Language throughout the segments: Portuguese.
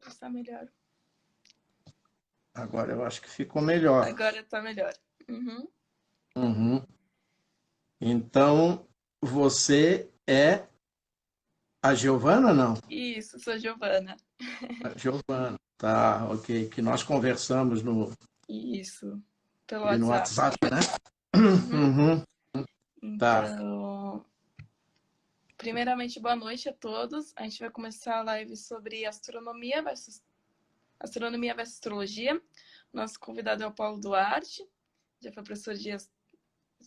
Está melhor. Agora eu acho que ficou melhor. Agora está melhor. Uhum. Uhum. Então, você é a Giovana, não? Isso, sou Giovana. A Giovana. Tá, ok. Que nós conversamos Isso, pelo no WhatsApp. WhatsApp, né? Uhum. Uhum. Tá. Então, primeiramente, boa noite a todos. A gente vai começar a live sobre astronomia versus astrologia. Nosso convidado é o Paulo Duarte, já foi professor de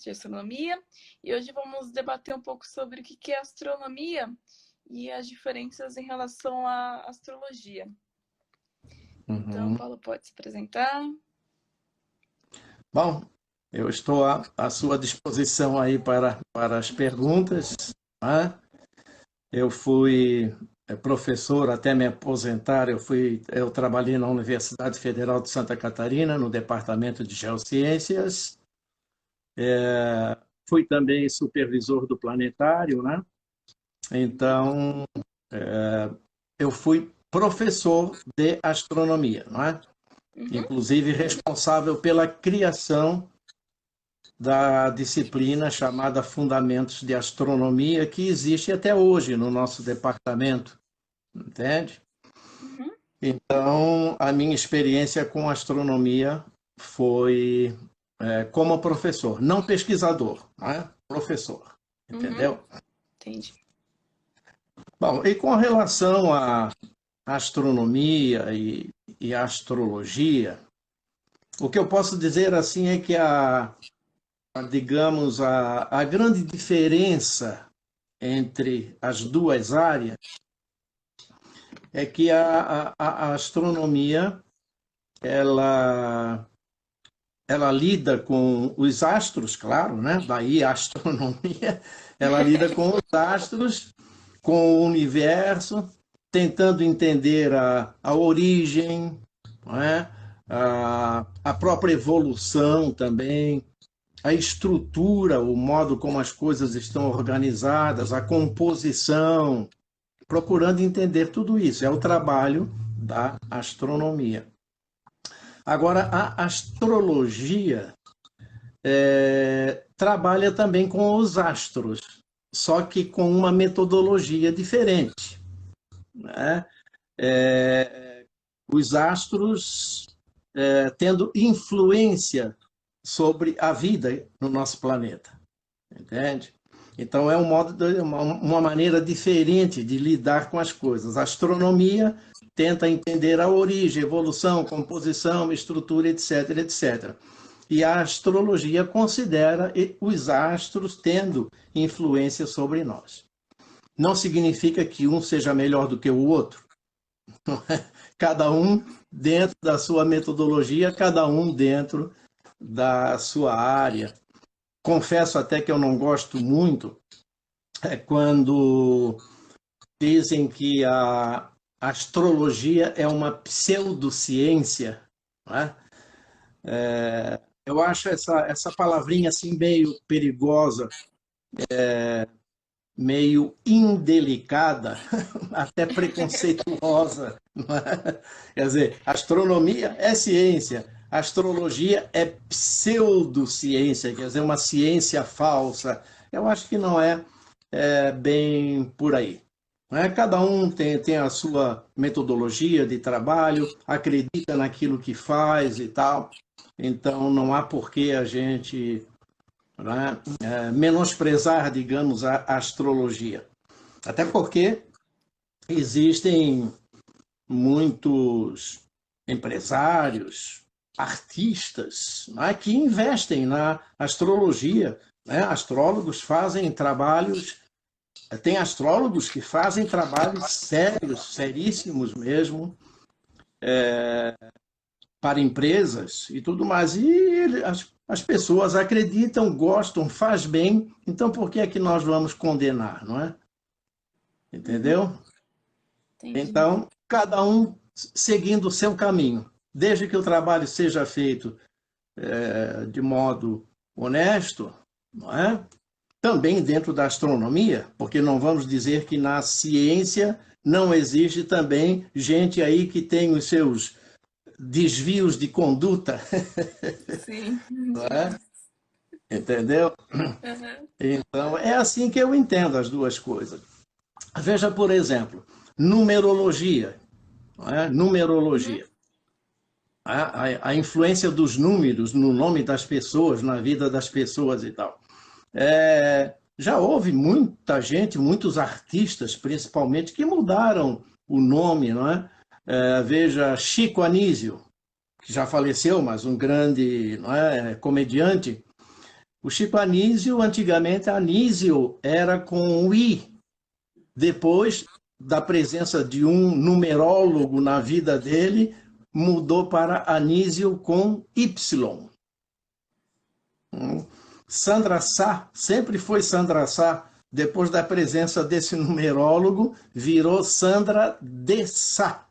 astronomia. E hoje vamos debater um pouco sobre o que é astronomia e as diferenças em relação à astrologia. Então, Uhum. Paulo pode se apresentar. Bom, eu estou à sua disposição aí para as perguntas, né? Eu fui professor até me aposentar, eu trabalhei na Universidade Federal de Santa Catarina, no Departamento de Geociências. Fui também supervisor do planetário, né? Então, eu fui professor de astronomia, não é? Uhum. Inclusive responsável pela criação da disciplina chamada Fundamentos de Astronomia, que existe até hoje no nosso departamento, entende? Uhum. Então, a minha experiência com astronomia foi como professor, não pesquisador, né? Professor, Uhum. entendeu? Entendi. Bom, e com relação à astronomia e astrologia, o que eu posso dizer assim é que digamos, a grande diferença entre as duas áreas é que a astronomia ela, ela lida com os astros, claro, né? Daí a astronomia, ela lida com os astros, com o universo, tentando entender a origem, não é? A própria evolução também, a estrutura, o modo como as coisas estão organizadas, a composição, procurando entender tudo isso. É o trabalho da astronomia. Agora, a astrologia trabalha também com os astros, só que com uma metodologia diferente, né? Os astros tendo influência sobre a vida no nosso planeta, entende? Então é uma maneira diferente de lidar com as coisas. A astronomia tenta entender a origem, evolução, composição, estrutura, etc, etc. E a astrologia considera os astros tendo influência sobre nós. Não significa que um seja melhor do que o outro. Cada um dentro da sua metodologia, cada um dentro da sua área. Confesso até que eu não gosto muito quando dizem que a astrologia é uma pseudociência, né? Eu acho essa palavrinha assim meio perigosa, meio indelicada, até preconceituosa. Não é? Quer dizer, astronomia é ciência, astrologia é pseudociência, quer dizer, uma ciência falsa. Eu acho que não é bem por aí. Não é? Cada um tem a sua metodologia de trabalho, acredita naquilo que faz e tal, então não há por que a gente, né, menosprezar, digamos, a astrologia. Até porque existem muitos empresários, artistas, né, que investem na astrologia. Né? Astrólogos fazem trabalhos, tem astrólogos que fazem trabalhos sérios, seríssimos mesmo, para empresas e tudo mais. E as pessoas acreditam, gostam, faz bem, então por que é que nós vamos condenar, não é? Uhum. Entendeu? Entendi. Então, cada um seguindo o seu caminho, desde que o trabalho seja feito de modo honesto, não é? Também dentro da astronomia, porque não vamos dizer que na ciência não existe também gente aí que tem os seus desvios de conduta, Sim, não é? demais. Entendeu? Aham. Então, é assim que eu entendo as duas coisas. Veja, por exemplo, numerologia, não é? Uhum. Numerologia. A influência dos números no nome das pessoas, na vida das pessoas e tal. Já houve muita gente, muitos artistas, principalmente, que mudaram o nome, não é? Veja, Chico Anísio, que já faleceu, mas um grande, não é, comediante. O Chico Anísio, antigamente, Anísio era com o I. Depois da presença de um numerólogo na vida dele, mudou para Anísio com Y. Sandra Sá, sempre foi Sandra Sá. Depois da presença desse numerólogo, virou Sandra de Sá.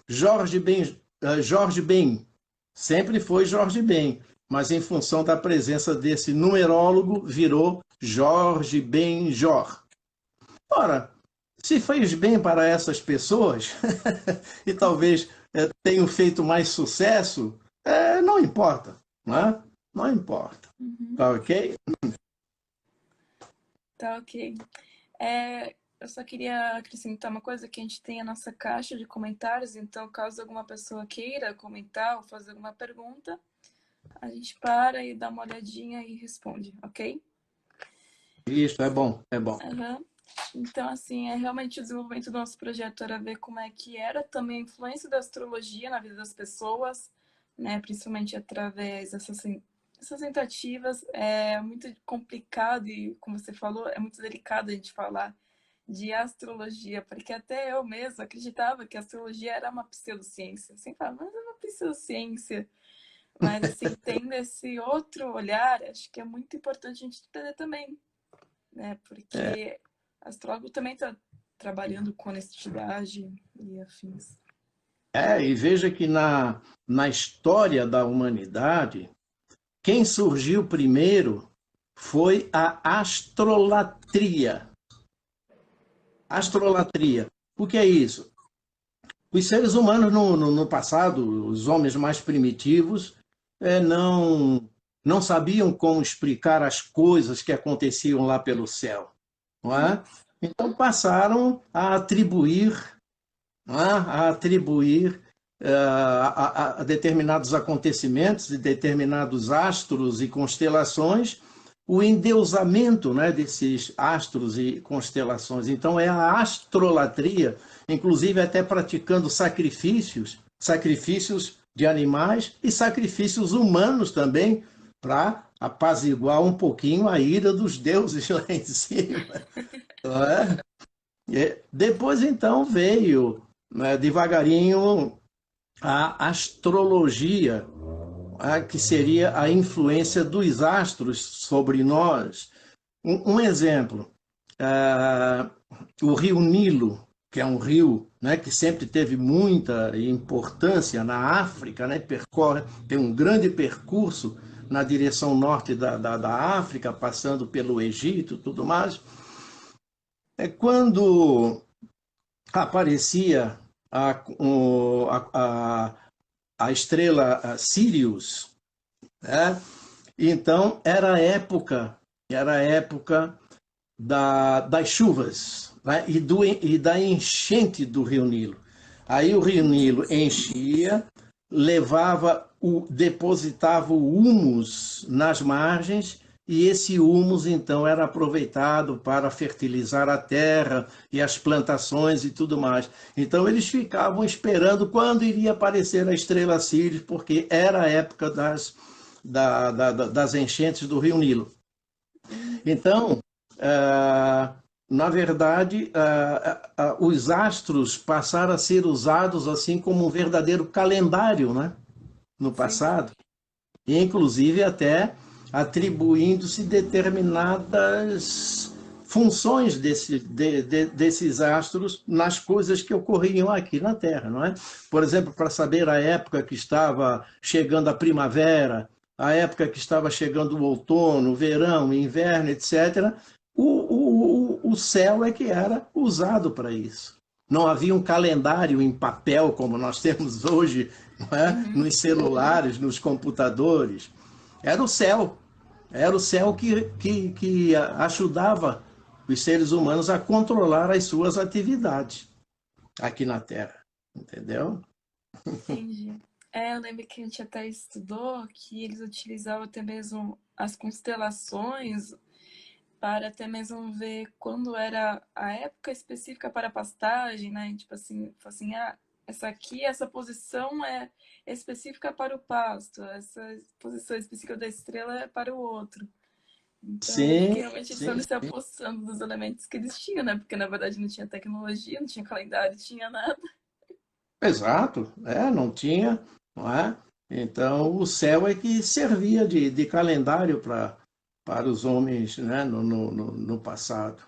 Jorge Ben, sempre foi Jorge Ben, mas em função da presença desse numerólogo, virou Jorge Benjor. Ora, se fez bem para essas pessoas, e talvez tenham feito mais sucesso, não importa, não é? Não importa. Uhum. Tá ok? Tá ok. Eu só queria acrescentar uma coisa, que a gente tem a nossa caixa de comentários, então caso alguma pessoa queira comentar ou fazer alguma pergunta, a gente para e dá uma olhadinha e responde, ok? Isso, é bom, é bom. Uhum. Então, assim, realmente o desenvolvimento do nosso projeto era ver como é que era também a influência da astrologia na vida das pessoas, né? Principalmente através dessas tentativas. É muito complicado e, como você falou, é muito delicado a gente falar de astrologia, porque até eu mesma acreditava que a astrologia era uma pseudociência. Sempre falava, mas é uma pseudociência. Mas, assim, tendo esse outro olhar, acho que é muito importante a gente entender também, né? Porque astrólogo também está trabalhando com honestidade e afins. E veja que na história da humanidade, quem surgiu primeiro foi a astrolatria. Astrolatria. O que é isso? Os seres humanos no passado, os homens mais primitivos, não sabiam como explicar as coisas que aconteciam lá pelo céu, não Uhum. é? Então passaram a atribuir, não é? A atribuir a determinados acontecimentos e determinados astros e constelações o endeusamento, né, desses astros e constelações. Então é a astrolatria, inclusive até praticando sacrifícios de animais e sacrifícios humanos também, para apaziguar um pouquinho a ira dos deuses lá em cima. Não é? Depois, então, veio, né, devagarinho a astrologia, que seria a influência dos astros sobre nós. Um exemplo, o rio Nilo, que é um rio, né, que sempre teve muita importância na África, né, tem um grande percurso na direção norte da África, passando pelo Egito e tudo mais. Quando aparecia a estrela Sirius, né? Então era a época das chuvas, né? E da enchente do Rio Nilo. Aí o Rio Nilo enchia, depositava o humus nas margens, e esse humus então era aproveitado para fertilizar a terra e as plantações e tudo mais. Então eles ficavam esperando quando iria aparecer a estrela Sírius, porque era a época das enchentes do Rio Nilo. Então, na verdade, os astros passaram a ser usados assim como um verdadeiro calendário, né? No Sim. passado, e inclusive até atribuindo-se determinadas funções desses astros nas coisas que ocorriam aqui na Terra, não é? Por exemplo, para saber a época que estava chegando a primavera, a época que estava chegando o outono, o verão, o inverno, etc., o céu é que era usado para isso. Não havia um calendário em papel como nós temos hoje, não é? Uhum. Nos celulares, nos computadores. Era o céu. Era o céu que ajudava os seres humanos a controlar as suas atividades aqui na Terra. Entendeu? Entendi. É, eu lembro que a gente até estudou que eles utilizavam até mesmo as constelações para até mesmo ver quando era a época específica para a pastagem, né? Tipo assim, assim, ah, essa aqui, essa posição é específica para o pasto, essa posição específica da estrela é para o outro. Então, eu fiquei Sim, realmente sim, estando se apossando dos elementos que eles tinham, né? Porque na verdade não tinha tecnologia, não tinha calendário, não tinha nada. exato. Não tinha, não é? Então, o céu é que servia de calendário para os homens, né, no passado.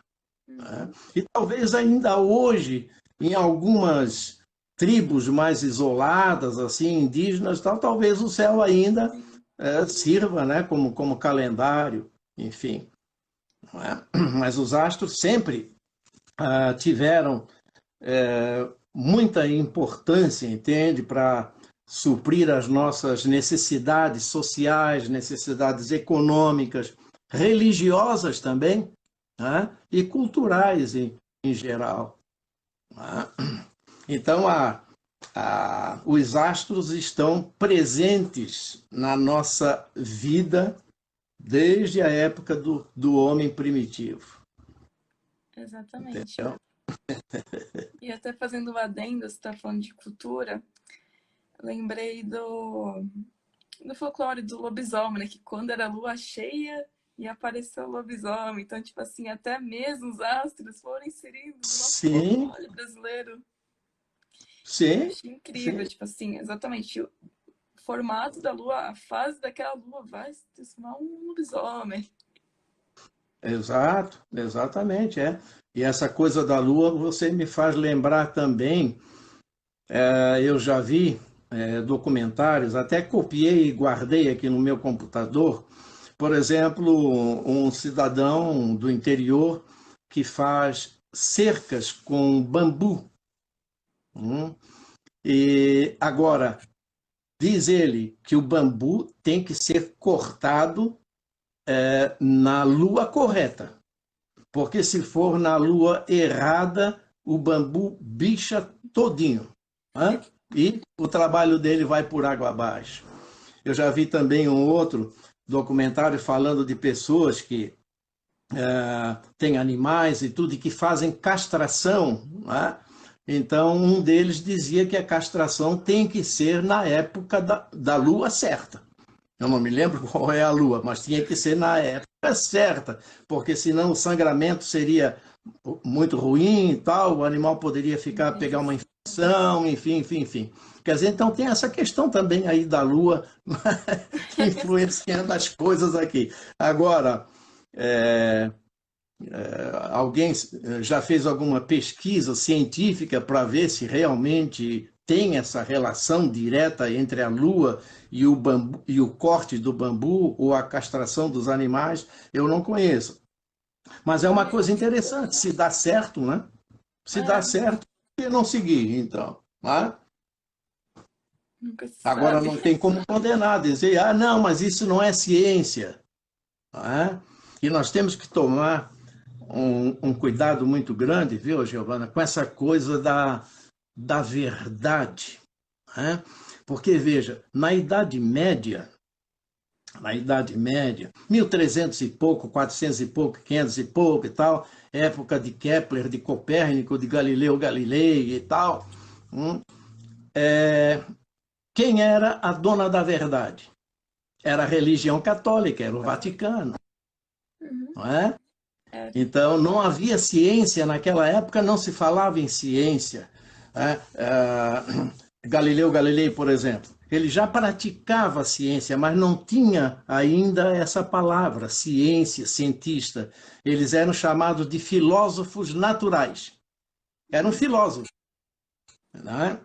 Né? Uhum. E talvez ainda hoje, em algumas tribos mais isoladas, assim, indígenas, talvez o céu ainda Sim. sirva, né, como calendário, enfim. Não é? Mas os astros sempre tiveram muita importância, entende, para suprir as nossas necessidades sociais, necessidades econômicas, religiosas também, né? E culturais em geral. Né? Então, os astros estão presentes na nossa vida desde a época do homem primitivo. Exatamente. Entendeu? E até fazendo um adendo, você está falando de cultura, lembrei do folclore do lobisomem, né? Que quando era lua cheia ia aparecer o lobisomem. Então, tipo assim, até mesmo os astros foram inseridos no nosso Sim, folclore brasileiro. Eu sim, achei incrível, sim. tipo assim, exatamente o formato da lua, a fase daquela lua vai se transformar um lobisomem. Exato, exatamente, é. E essa coisa da Lua, você me faz lembrar também, eu já vi documentários, até copiei e guardei aqui no meu computador, por exemplo, um cidadão do interior que faz cercas com bambu. hum, E agora, diz ele que o bambu tem que ser cortado na lua correta. Porque se for na lua errada, o bambu bicha todinho. Né? E o trabalho dele vai por água abaixo. Eu já vi também um outro documentário falando de pessoas que têm animais e tudo, e que fazem castração. Né? Então, um deles dizia que a castração tem que ser na época da lua certa. Eu não me lembro qual é a lua, mas tinha que ser na época certa, porque senão o sangramento seria muito ruim e tal, o animal poderia pegar uma Entendi. infecção, enfim, enfim, enfim. Quer dizer, então tem essa questão também aí da lua influenciando as coisas aqui. Agora, é, alguém já fez alguma pesquisa científica para ver se realmente tem essa relação direta entre a lua e o bambu, e o corte do bambu ou a castração dos animais? Eu não conheço. Mas é uma Também coisa não. interessante, se dá certo, né? Se dá É, certo, por que não seguir, então? Né? nunca se Agora sabe. não tem como condenar, dizer, ah, não, mas isso não é ciência. Né? E nós temos que tomar um cuidado muito grande, viu, Giovana, com essa coisa da verdade. Né? Porque, veja, na Idade Média, 1300 e pouco, 400 e pouco, 500 e pouco e tal, época de Kepler, de Copérnico, de Galileu Galilei e tal, quem era a dona da verdade? Era a religião católica, era o Vaticano, Uhum. não é? Era. Então, não havia ciência naquela época, não se falava em ciência. Né? Galileu Galilei, por exemplo, ele já praticava a ciência, mas não tinha ainda essa palavra, ciência, cientista. Eles eram chamados de filósofos naturais. Eram filósofos. Né?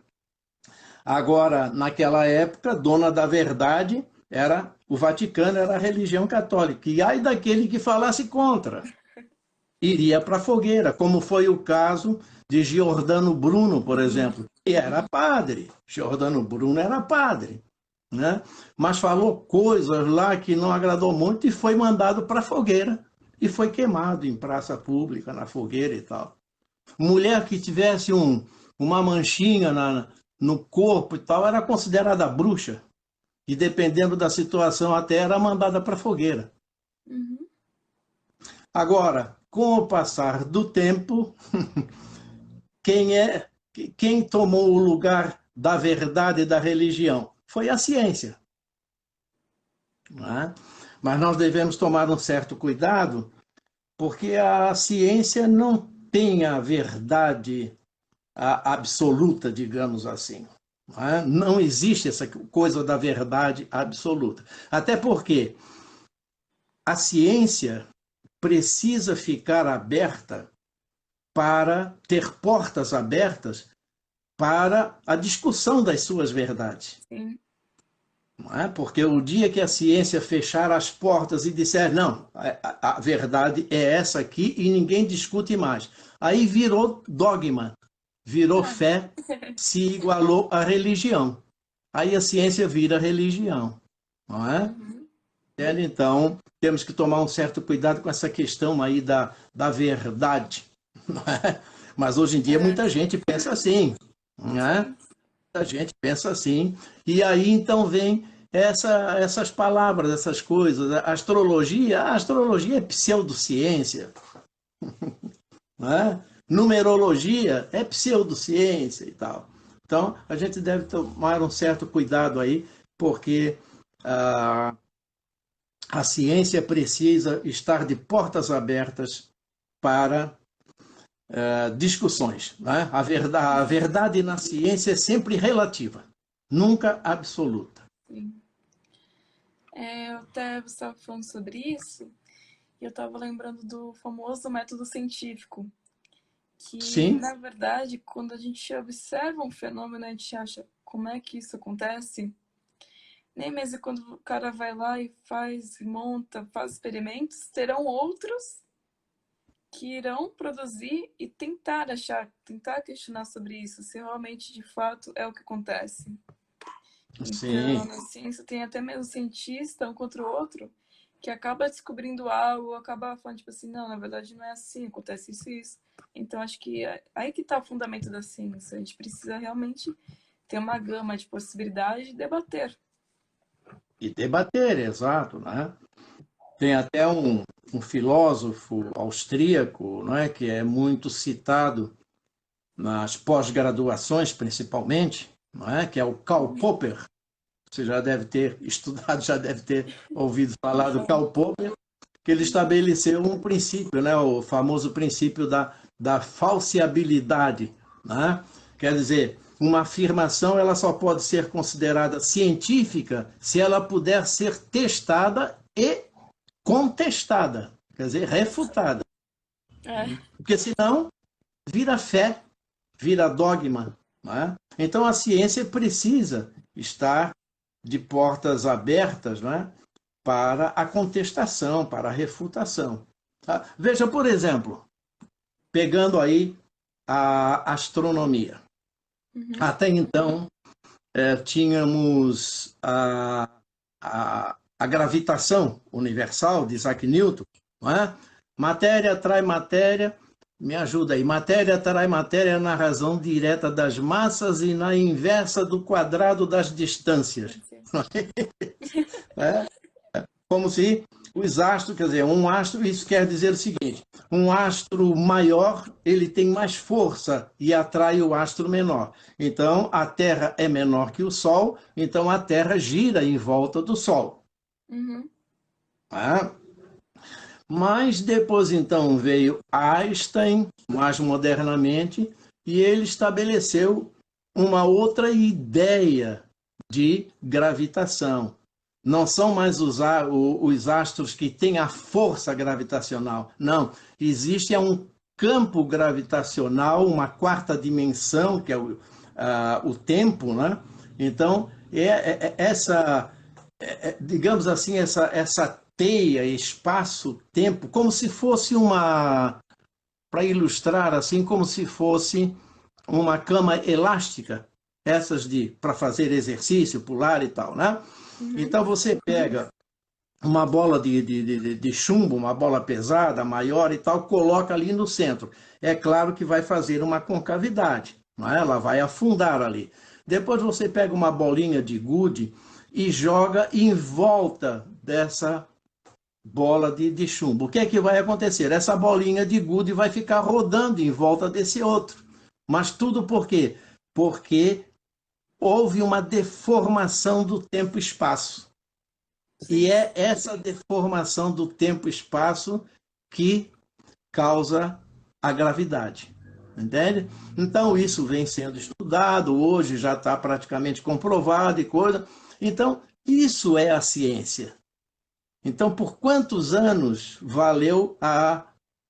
Agora, naquela época, dona da verdade era o Vaticano, era a religião católica. E ai daquele que falasse contra. iria para a fogueira, como foi o caso de Giordano Bruno, por exemplo, que era padre. Giordano Bruno era padre, né? Mas falou coisas lá que não agradou muito e foi mandado para a fogueira e foi queimado em praça pública, na fogueira e tal. Mulher que tivesse uma manchinha no corpo e tal era considerada bruxa e dependendo da situação até era mandada para a fogueira. Uhum. Agora, com o passar do tempo, quem tomou o lugar da verdade e da religião? Foi a ciência. Não é? Mas nós devemos tomar um certo cuidado, porque a ciência não tem a verdade absoluta, digamos assim. Não é? Não existe essa coisa da verdade absoluta. Até porque a ciência precisa ficar aberta para ter portas abertas para a discussão das suas verdades. Sim. Não é? Porque o dia que a ciência fechar as portas e disser, não, a verdade é essa aqui e ninguém discute mais, aí virou dogma, virou fé, se igualou à religião. Aí a ciência vira religião. Não é? Uhum. Então, temos que tomar um certo cuidado com essa questão aí da verdade. Não é? Mas hoje em dia muita gente pensa assim. Não é? Sim. A gente pensa assim, e aí então vem essas palavras, essas coisas. A astrologia é pseudociência, né? Numerologia é pseudociência e tal. Então, a gente deve tomar um certo cuidado aí, porque a ciência precisa estar de portas abertas para discussões. Né? A verdade na ciência é sempre relativa, nunca absoluta. Sim. Eu até estava falando sobre isso e eu estava lembrando do famoso método científico, que, Sim, na verdade, quando a gente observa um fenômeno, a gente acha como é que isso acontece. Nem mesmo quando o cara vai lá e faz, monta, faz experimentos, terão outros que irão produzir e tentar achar, tentar questionar sobre isso, se realmente de fato é o que acontece. Então, sim. na ciência tem até mesmo cientista um contra o outro que acaba descobrindo algo, acaba falando tipo assim, não, na verdade não é assim, acontece isso e isso. Então, acho que aí que está o fundamento da ciência. A gente precisa realmente ter uma gama de possibilidades de debater. E debater, exato. Né? Tem até um filósofo austríaco, não é, que é muito citado nas pós-graduações, principalmente, não é, que é o Karl Popper. Você já deve ter estudado, já deve ter ouvido falar do Karl Popper, que ele estabeleceu um princípio, né, o famoso princípio da falseabilidade. Né? Quer dizer, uma afirmação ela só pode ser considerada científica se ela puder ser testada e contestada, quer dizer, refutada. É. Porque senão vira fé, vira dogma. Né? Então a ciência precisa estar de portas abertas, né, para a contestação, para a refutação. Tá? Veja, por exemplo, pegando aí a astronomia. Uhum. Até então, tínhamos a gravitação universal de Isaac Newton, não é? Matéria atrai matéria, me ajuda aí, matéria atrai matéria na razão direta das massas e na inversa do quadrado das distâncias. É? Como se os astros, quer dizer, um astro, isso quer dizer o seguinte, um astro maior, ele tem mais força e atrai o astro menor. Então, a Terra é menor que o Sol, então a Terra gira em volta do Sol. Uhum. Tá? Mas depois, então, veio Einstein, mais modernamente, e ele estabeleceu uma outra ideia de gravitação. Não são mais os astros que têm a força gravitacional. Não. Existe um campo gravitacional, uma quarta dimensão, que é o tempo, né? Então, essa, digamos assim, essa teia, espaço-tempo, como se fosse para ilustrar assim como se fosse uma cama elástica, essas de para fazer exercício, pular e tal, né? Uhum. Então você pega uma bola de chumbo, uma bola pesada, maior e tal, coloca ali no centro. É claro que vai fazer uma concavidade, não é? Ela vai afundar ali. Depois você pega uma bolinha de gude e joga em volta dessa bola de chumbo. O que é que vai acontecer? Essa bolinha de gude vai ficar rodando em volta desse outro. Mas tudo por quê? Porque houve uma deformação do tempo-espaço. E Sim. é essa deformação do tempo-espaço que causa a gravidade. Entende? Então, isso vem sendo estudado, hoje já está praticamente comprovado e coisa. Então, isso é a ciência. Então, por quantos anos valeu a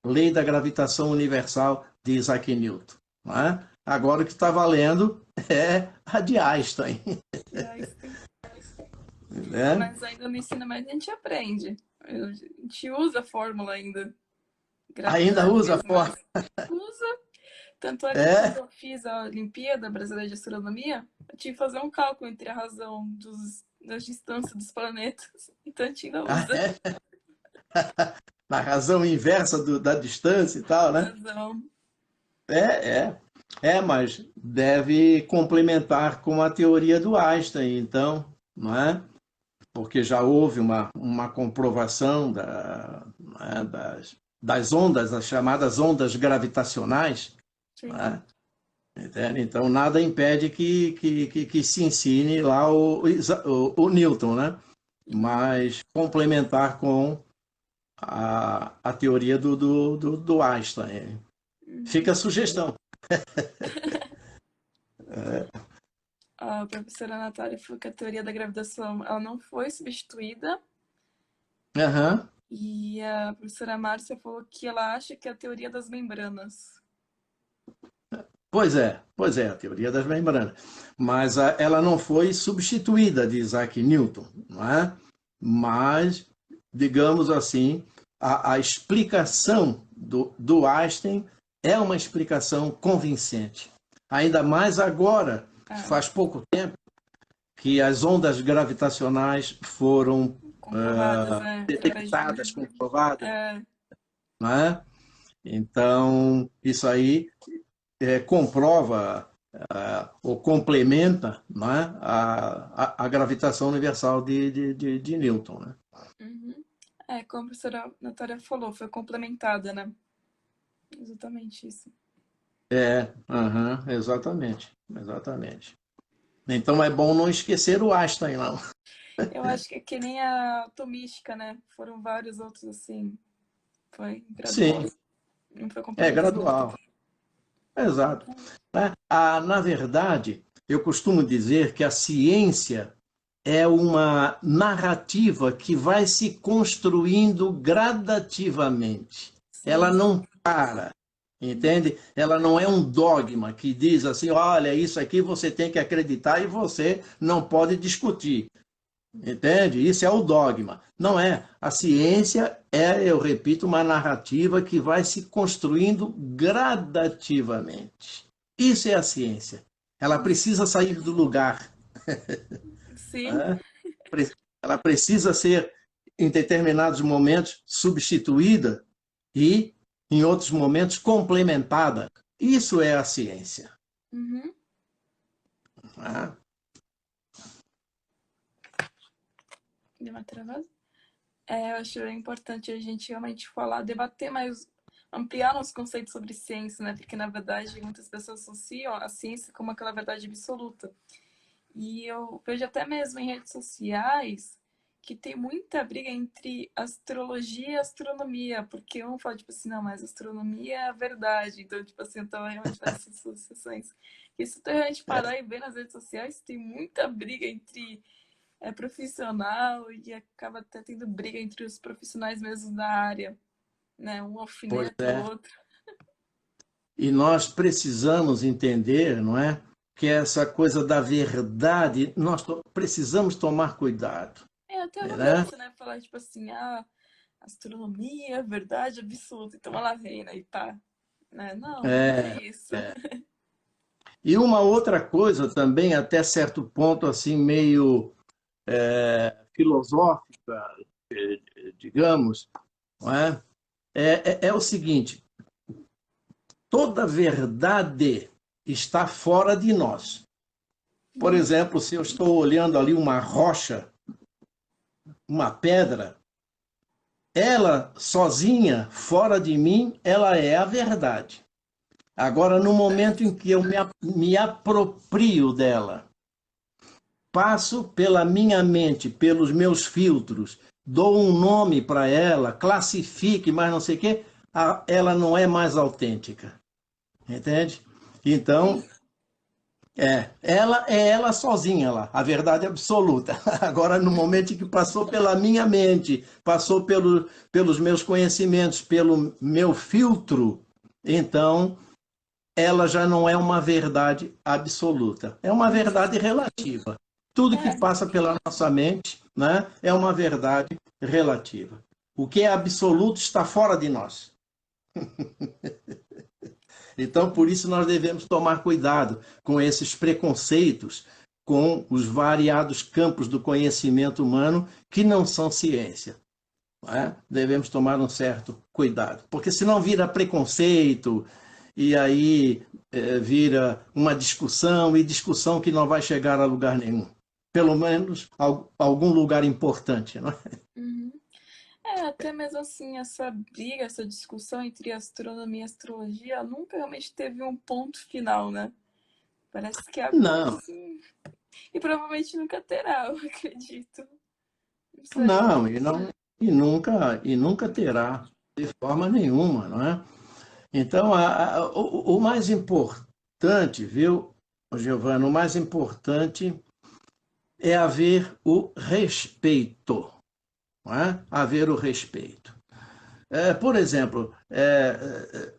lei da gravitação universal de Isaac Newton? Não é? Agora o que está valendo é a de Einstein. E Einstein. Né? Mas ainda no ensino médio a gente aprende. A gente usa a fórmula ainda. Ainda Gravidade usa a vezes forma. mais. Usa. Tanto é que quando É, eu fiz a Olimpíada Brasileira de Astronomia, eu tive que fazer um cálculo entre a razão das distâncias dos planetas. Então a gente ainda usa na razão inversa da distância e tal, a né? razão. É, é. É, mas deve complementar com a teoria do Einstein, então, não é? Porque já houve uma comprovação né, das ondas, as chamadas ondas gravitacionais, não Sim. é? Entende? Então, nada impede que se ensine lá o Newton, né? Uhum. Mas complementar com a teoria do Einstein. Uhum. Fica a sugestão. A professora Natália falou que a teoria da gravitação ela não foi substituída. Aham. E a professora Márcia falou que ela acha que é a teoria das membranas. Pois é, a teoria das membranas. Mas ela não foi substituída de Isaac Newton, não é? Mas, digamos assim, a explicação do Einstein é uma explicação convincente. Ainda mais agora, Ah, faz pouco tempo, que as ondas gravitacionais foram comprovadas, né? Através de. detectadas, comprovadas, É, não é? Então, isso aí comprova ou complementa, né, a gravitação universal de Newton. Né? uhum. É, como a professora Natália falou, foi complementada, né? Exatamente isso. Aham, exatamente, exatamente. Então é bom não esquecer o Einstein, não. Eu acho que é que nem a atomística, né? Foram vários outros assim. Foi gradual. Sim, Não foi é complementando tudo. gradual, exato. Né? Na verdade, eu costumo dizer que a ciência é uma narrativa que vai se construindo gradativamente. Ela Sim. não para, entende? Ela não é um dogma que diz assim, olha, isso aqui você tem que acreditar e você não pode discutir. Entende? Isso é o dogma. Não é. A ciência é, eu repito, uma narrativa que vai se construindo gradativamente. Isso é a ciência. Ela precisa sair do lugar. Sim. Né? Ela precisa ser, em determinados momentos, substituída e, em outros momentos, complementada. Isso é a ciência. Uhum. Né? Deu uma travada? É, eu acho importante a gente realmente falar, debater mais, ampliar nossos conceitos sobre ciência, né? Porque, na verdade, muitas pessoas associam a ciência como aquela verdade absoluta. E eu vejo até mesmo em redes sociais que tem muita briga entre astrologia e astronomia, porque um fala, tipo assim, não, mas astronomia é a verdade. Então, tipo assim, então realmente faz essas associações. E se tu realmente parar e ver nas redes sociais, tem muita briga entre profissional e acaba até tendo briga entre os profissionais mesmo da área, né? Um Pois alfineta o é. outro. E nós precisamos entender, não é? Que essa coisa da verdade, nós precisamos tomar cuidado. É até Né? arrogância, né? Falar, tipo assim, astronomia, verdade absoluta. Então ela vem, né? E tá. Não, não É, é isso. e uma outra coisa também, até certo ponto, assim, meio filosófica, digamos, não é? É o seguinte: toda verdade está fora de nós. Por Uhum. exemplo, se eu estou olhando ali uma rocha, uma pedra, ela sozinha, fora de mim, ela é a verdade. Agora, no momento em Certo. que eu me aproprio dela, passo pela minha mente, pelos meus filtros, dou um nome para ela, classifique, mas não sei o quê, ela não é mais autêntica. Entende? Então, Sim. ela é ela sozinha lá, a verdade absoluta. Agora, no momento em que passou pela minha mente, passou pelos meus conhecimentos, pelo meu filtro, então ela já não é uma verdade absoluta, é uma verdade relativa. Tudo que É, passa pela nossa mente, né, é uma verdade relativa. O que é absoluto está fora de nós. Então, por isso, nós devemos tomar cuidado com esses preconceitos, com os variados campos do conhecimento humano que não são ciência. Não é? Devemos tomar um certo cuidado, porque senão vira preconceito e aí vira uma discussão e discussão que não vai chegar a lugar nenhum. Pelo menos algum lugar importante, não é? uhum. Até mesmo assim, essa briga, essa discussão entre astronomia e astrologia nunca realmente teve um ponto final, né? Parece que é algo Não, assim. E provavelmente nunca terá, eu acredito. Não sei. não, e nunca terá de forma nenhuma, não é? Então, o mais importante, viu, Giovana, o mais importante é haver o respeito, não é? Haver o respeito. Por exemplo,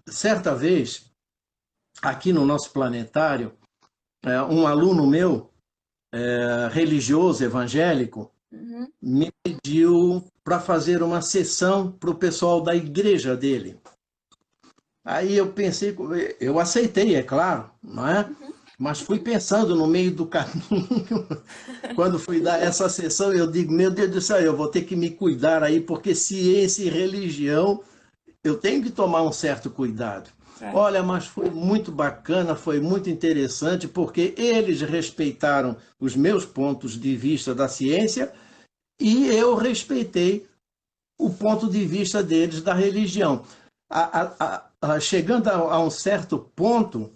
certa vez, aqui no nosso planetário, um aluno meu, religioso, evangélico, Uhum. me pediu para fazer uma sessão para o pessoal da igreja dele. Aí eu pensei, eu aceitei, é claro, não é? Uhum. Mas fui pensando no meio do caminho, quando fui dar essa sessão, eu digo, meu Deus do céu, eu vou ter que me cuidar aí, porque ciência e religião, eu tenho que tomar um certo cuidado. É. Olha, mas foi muito bacana, foi muito interessante, porque eles respeitaram os meus pontos de vista da ciência e eu respeitei o ponto de vista deles da religião. Chegando a um certo ponto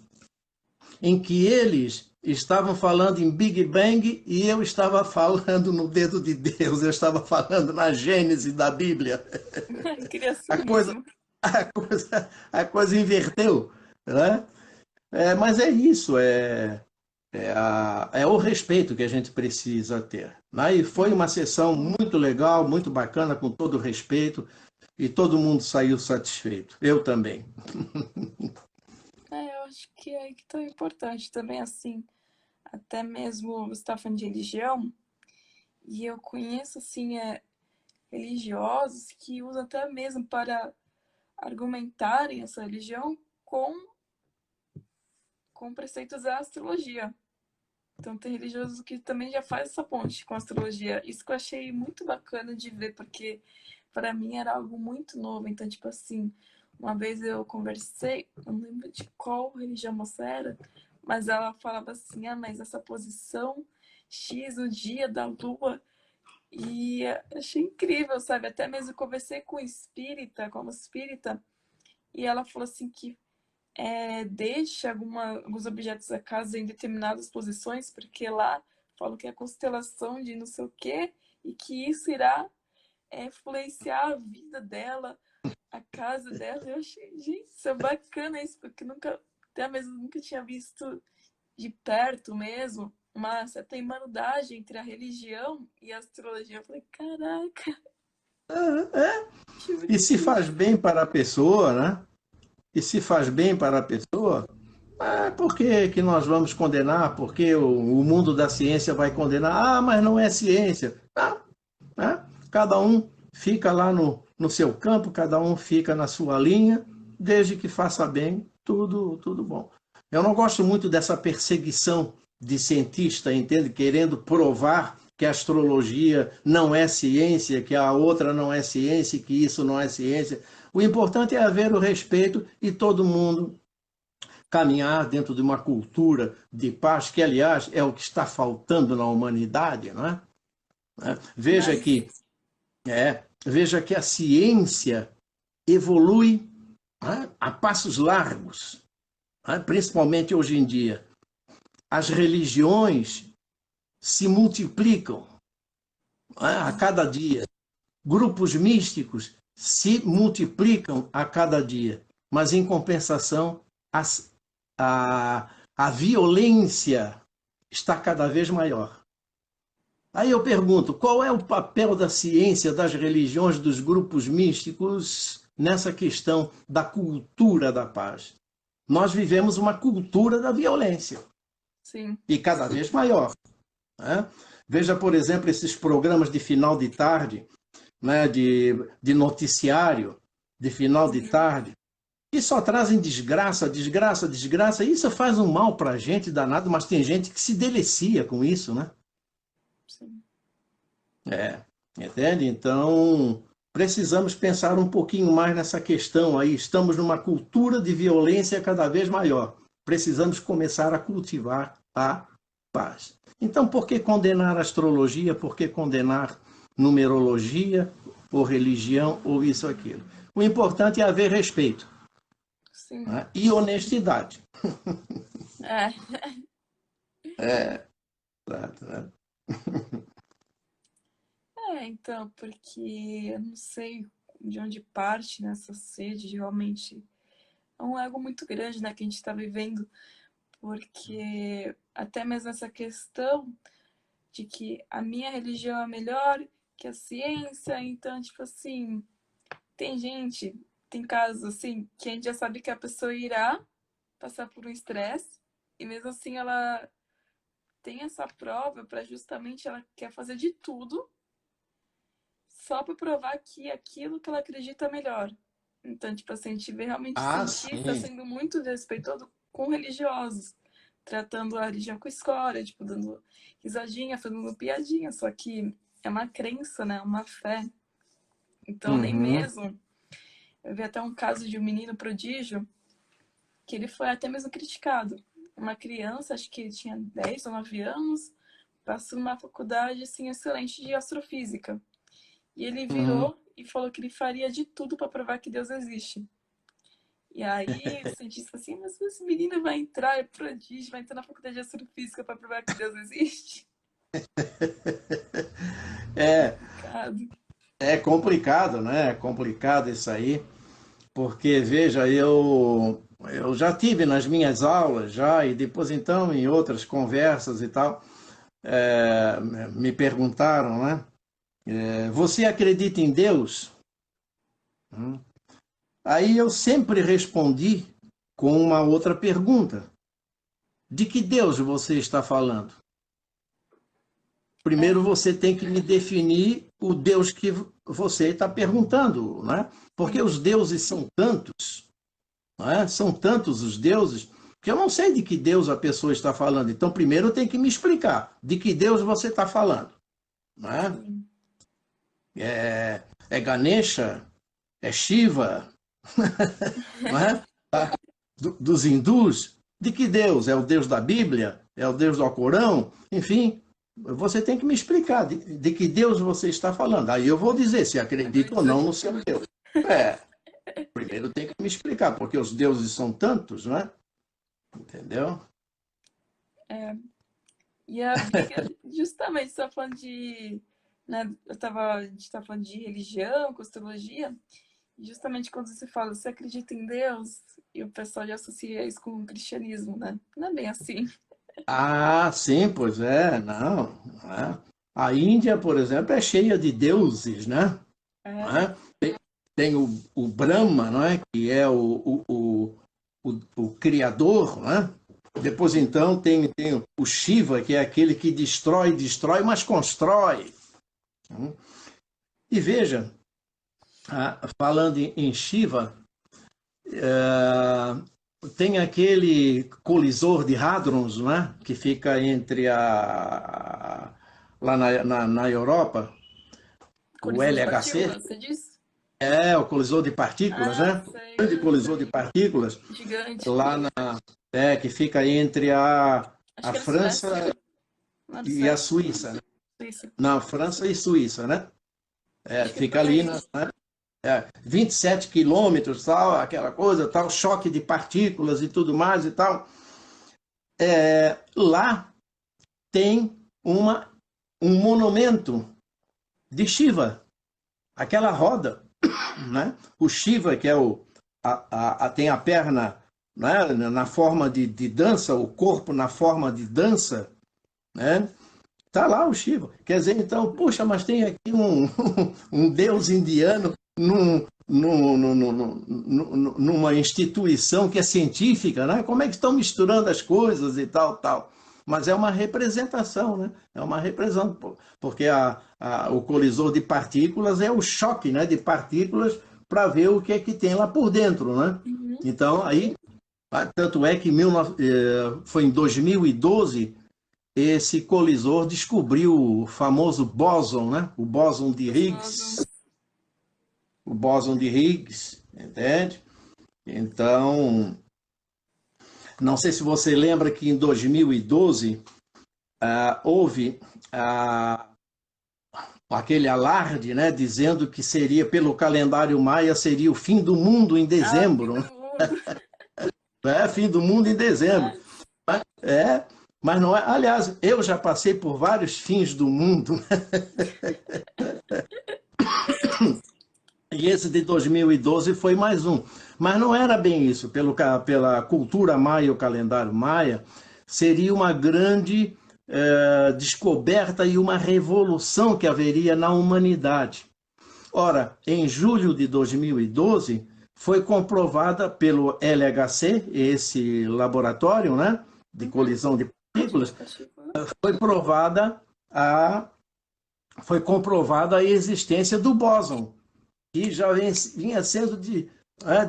em que eles estavam falando em Big Bang e eu estava falando no dedo de Deus, eu estava falando na Gênese da Bíblia. A coisa, Criacionismo. a coisa inverteu, né? Mas é isso, é o respeito que a gente precisa ter. Né? E foi uma sessão muito legal, muito bacana, com todo o respeito, e todo mundo saiu satisfeito. Eu também. Eu acho que é aí que tá importante também, assim, até mesmo você está falando de religião, e eu conheço, assim, religiosos que usam até mesmo para argumentarem essa religião com preceitos da astrologia. Então tem religiosos que também já faz essa ponte com a astrologia. Isso que eu achei muito bacana de ver, porque para mim era algo muito novo. Então, tipo assim, uma vez eu conversei, não lembro de qual religião moça era, mas ela falava assim, mas essa posição X no dia da lua. E achei incrível, sabe? Até mesmo conversei com espírita, como espírita, e ela falou assim que deixa alguns objetos da casa em determinadas posições, porque lá falam que é a constelação de não sei o quê, e que isso irá influenciar a vida dela, a casa dela. Eu achei, gente, isso é bacana isso, porque nunca, até mesmo nunca tinha visto de perto mesmo uma certa irmandade entre a religião e a astrologia. Eu falei, caraca, achei E muito se faz incrível. bem para a pessoa, né? E se faz bem para a pessoa, por que nós vamos condenar? Porque o mundo da ciência vai condenar? Ah, mas não é ciência. Não, né? Cada um fica lá no seu campo, cada um fica na sua linha, desde que faça bem, tudo bom. Eu não gosto muito dessa perseguição de cientista, entende? Querendo provar que a astrologia não é ciência, que a outra não é ciência, que isso não é ciência. O importante é haver o respeito e todo mundo caminhar dentro de uma cultura de paz, que, aliás, é o que está faltando na humanidade, não é? Veja Mas, que, veja que a ciência evolui, né, a passos largos, né, principalmente hoje em dia. As religiões se multiplicam, né, a cada dia. Grupos místicos se multiplicam a cada dia. Mas, em compensação, a violência está cada vez maior. Aí eu pergunto, qual é o papel da ciência, das religiões, dos grupos místicos nessa questão da cultura da paz? Nós vivemos uma cultura da violência, sim, e cada vez maior, né? Veja, por exemplo, esses programas de final de tarde, né, de noticiário, de final de sim, tarde, que só trazem desgraça, desgraça, desgraça. Isso faz um mal para a gente danado, mas tem gente que se delicia com isso, né? sim. Entende? Então, precisamos pensar um pouquinho mais nessa questão aí. Estamos numa cultura de violência cada vez maior. Precisamos começar a cultivar a paz. Então, por que condenar a astrologia? Por que condenar numerologia, ou religião, ou isso ou aquilo? O importante é haver respeito, Sim. né? E honestidade. É, Exato, né? então, porque eu não sei de onde parte nessa sede de realmente é um ego muito grande, né, que a gente está vivendo, porque até mesmo essa questão de que a minha religião é melhor que a ciência, então, tipo assim, tem gente, tem casos assim, que a gente já sabe que a pessoa irá passar por um estresse, e mesmo assim ela tem essa prova para justamente ela quer fazer de tudo só para provar que aquilo que ela acredita é melhor. Então, tipo assim, a gente vê realmente Ah, cientistas sim. sendo muito desrespeitosos com religiosos, tratando a religião com escória, tipo, dando risadinha, fazendo piadinha, só que é uma crença, né? Uma fé. Então, nem Uhum, mesmo. Eu vi até um caso de um menino prodígio que ele foi até mesmo criticado. Uma criança, acho que ele tinha 10 ou 9 anos, passou numa faculdade assim, excelente de astrofísica. E ele uhum. virou e falou que ele faria de tudo para provar que Deus existe. E aí o cientista assim, mas esse menino vai entrar, é prodígio, vai entrar na faculdade de astrofísica para provar que Deus existe? É, Complicado. é complicado, né? É complicado isso aí, porque, veja, eu já tive nas minhas aulas, já, e depois então em outras conversas e tal, é, me perguntaram, né? Você acredita em Deus? Hum. Aí eu sempre respondi com uma outra pergunta. De que Deus você está falando? É, Primeiro você tem que me definir o Deus que você está perguntando, né? Porque sim. os deuses são tantos, não é? São tantos os deuses que eu não sei de que Deus a pessoa está falando. Então, primeiro tem que me explicar de que Deus você está falando, não é? Sim. É Ganesha? É Shiva? Não é? Dos hindus? De que Deus? É o Deus da Bíblia? É o Deus do Alcorão? Enfim, você tem que me explicar de que Deus você está falando. Aí eu vou dizer se Eu vou acredito ou não dizer. no seu Deus. É, primeiro tem que me explicar, porque os deuses são tantos, não é? Entendeu? É, e a briga, justamente, você tá falando de. Né, a gente tá falando de religião, cosmologia. Justamente quando você fala, você acredita em Deus? E o pessoal já associa isso com o cristianismo, né? Não é bem assim. Ah, sim, pois é, não. É. A Índia, por exemplo, é cheia de deuses, né? Não É, é? Tem o Brahma, não é? Que é o criador, não é? Depois, então, tem o Shiva, que é aquele que destrói, destrói, mas constrói. E veja, falando em Shiva, tem aquele colisor de hadrons, né? Que fica entre lá na Europa, o Colisão de LHC. partículas, você disse? O colisor de partículas, Ah, né? O sei. grande colisor de partículas, Gigante. lá que fica entre a Acho que era Suécia. França Não era e a Suécia. Suíça, né? Suíça. Na França e Suíça, né? Acho que é Fica por ali, aí. 27 quilômetros, tal, aquela coisa, tal, choque de partículas e tudo mais e tal. Lá tem um monumento de Shiva, aquela roda, né? O Shiva, que é tem a perna, né, na forma de dança, o corpo na forma de dança, né? Tá lá o Shiva. Quer dizer, então, puxa, mas tem aqui um deus indiano numa instituição que é científica, né? Como é que estão misturando as coisas e tal, tal. Mas é uma representação, né? É uma representação, porque o colisor de partículas é o choque, né, de partículas para ver o que é que tem lá por dentro, né? Uhum. Então, aí, tanto é que foi em 2012 esse colisor descobriu o famoso bóson, né? O bóson de Higgs. O bóson de Higgs, entende? Então, não sei se você lembra que em 2012 houve aquele alarde, né? Dizendo que seria, pelo calendário maia, seria o fim do mundo em dezembro. Fim do mundo. Fim do mundo em dezembro. Mas não é. Aliás, eu já passei por vários fins do mundo. E esse de 2012 foi mais um. Mas não era bem isso. Pela cultura maia, o calendário maia, seria uma grande descoberta e uma revolução que haveria na humanidade. Ora, em julho de 2012, foi comprovada pelo LHC, esse laboratório, né, de colisão de partículas, foi comprovada a existência do bóson, que já vinha sendo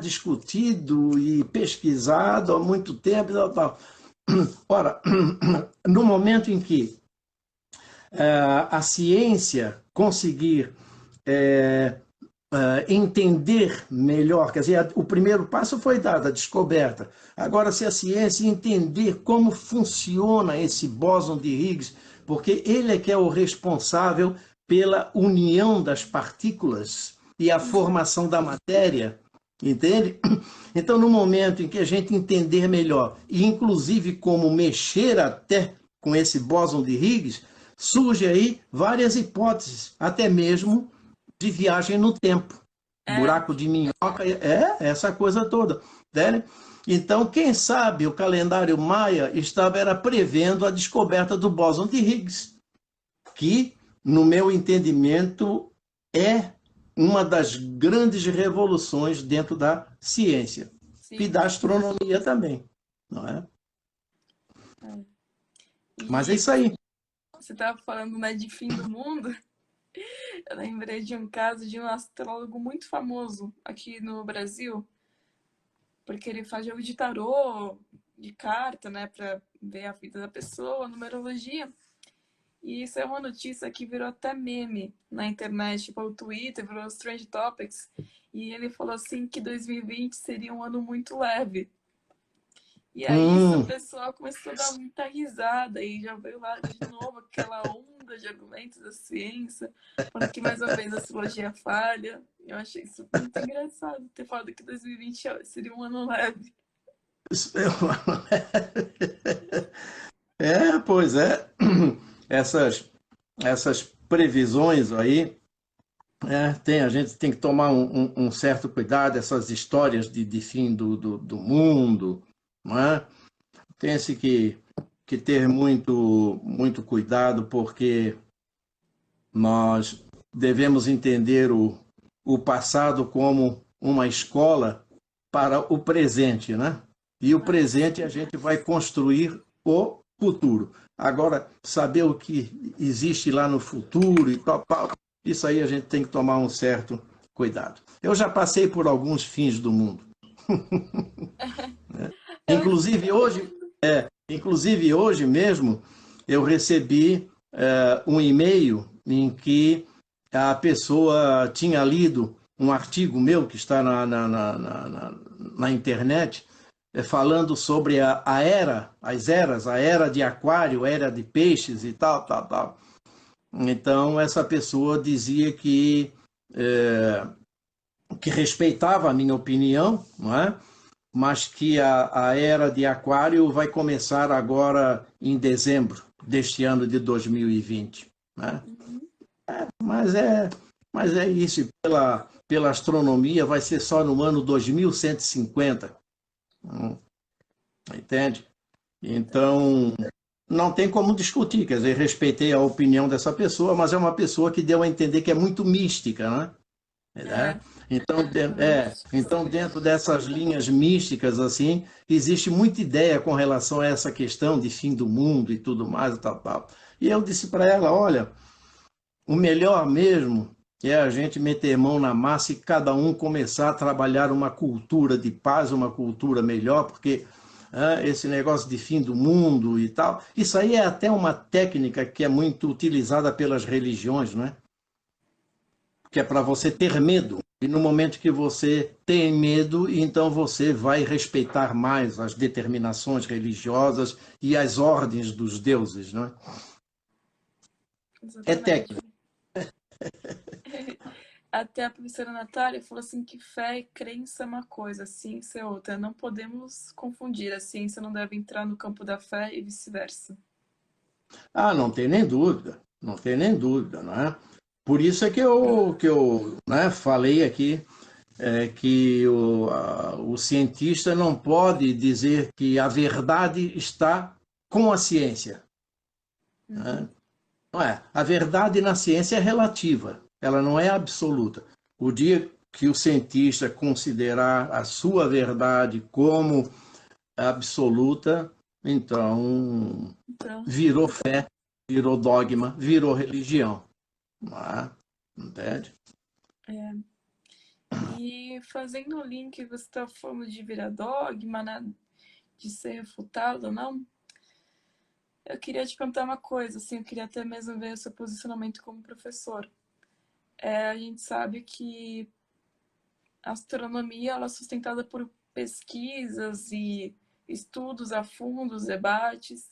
discutido e pesquisado há muito tempo. Tal. Ora, no momento em que a ciência conseguir entender melhor, quer dizer, o primeiro passo foi dado, a descoberta. Agora, se a ciência entender como funciona esse bóson de Higgs, porque ele é que é o responsável pela união das partículas e a formação da matéria, entende? Então, no momento em que a gente entender melhor, e inclusive como mexer até com esse bóson de Higgs, surge aí várias hipóteses, até mesmo de viagem no tempo. Buraco de minhoca, essa coisa toda, né? Então, quem sabe o calendário maia era prevendo a descoberta do bóson de Higgs, que, no meu entendimento, é uma das grandes revoluções dentro da ciência. Sim. E da astronomia também, não é? Mas é isso aí. Você estava falando, né, de fim do mundo. Eu lembrei de um caso de um astrólogo muito famoso aqui no Brasil, porque ele faz jogo de tarô, de carta, né, para ver a vida da pessoa, numerologia. E isso é uma notícia que virou até meme na internet, tipo o Twitter, virou Strange Topics. E ele falou assim que 2020 seria um ano muito leve. E aí o pessoal começou a dar muita risada e já veio lá de novo aquela onda de argumentos da ciência, falando que mais uma vez a astrologia falha. Eu achei isso muito engraçado, ter falado que 2020 seria um ano leve. Pois é. Essas previsões aí, a gente tem que tomar um certo cuidado, essas histórias de fim do mundo, não é? Tem-se que ter muito cuidado, porque nós devemos entender o passado como uma escola para o presente, né? E o presente a gente vai construir o futuro. Agora, saber o que existe lá no futuro e tal, isso aí a gente tem que tomar um certo cuidado. Eu já passei por alguns fins do mundo. Eu Inclusive hoje, entendo. inclusive hoje mesmo, eu recebi um e-mail em que a pessoa tinha lido um artigo meu que está na internet, falando sobre a era, as eras, a era de aquário, a era de peixes e tal, tal, tal. Então, essa pessoa dizia que respeitava a minha opinião, não é? Mas que a era de aquário vai começar agora em dezembro deste ano de 2020, né? Uhum. Mas é, mas é isso, pela astronomia vai ser só no ano 2150, entende? Entendi. Então, não tem como discutir, quer dizer, respeitei a opinião dessa pessoa, mas é uma pessoa que deu a entender que é muito mística, né? É, Então, são místicos. então, dentro dessas linhas místicas, assim, existe muita ideia com relação a essa questão de fim do mundo e tudo mais, e tal, tal. E eu disse para ela, olha, o melhor mesmo é a gente meter mão na massa e cada um começar a trabalhar uma cultura de paz, uma cultura melhor, porque esse negócio de fim do mundo e tal, isso aí é até uma técnica que é muito utilizada pelas religiões, não é? Que é para você ter medo. E no momento que você tem medo, então você vai respeitar mais as determinações religiosas e as ordens dos deuses, não é? É Exatamente. técnico. Até a professora Natália falou assim que fé e crença é uma coisa, ciência é outra. Não podemos confundir. A ciência não deve entrar no campo da fé e vice-versa. Ah, não tem nem dúvida, não tem nem dúvida, não é? Por isso é que eu né, falei aqui que o cientista não pode dizer que a verdade está com a ciência. Né? Uhum. Não é? A verdade na ciência é relativa, ela não é absoluta. O dia que o cientista considerar a sua verdade como absoluta, então Então, virou fé, virou dogma, virou religião. Não é? Entende? é. E fazendo o link, você está falando de virar dogma, né? De ser refutado ou não, eu queria te perguntar uma coisa, assim, eu queria até mesmo ver o seu posicionamento como professor. A gente sabe que a astronomia ela é sustentada por pesquisas e estudos a fundo, debates,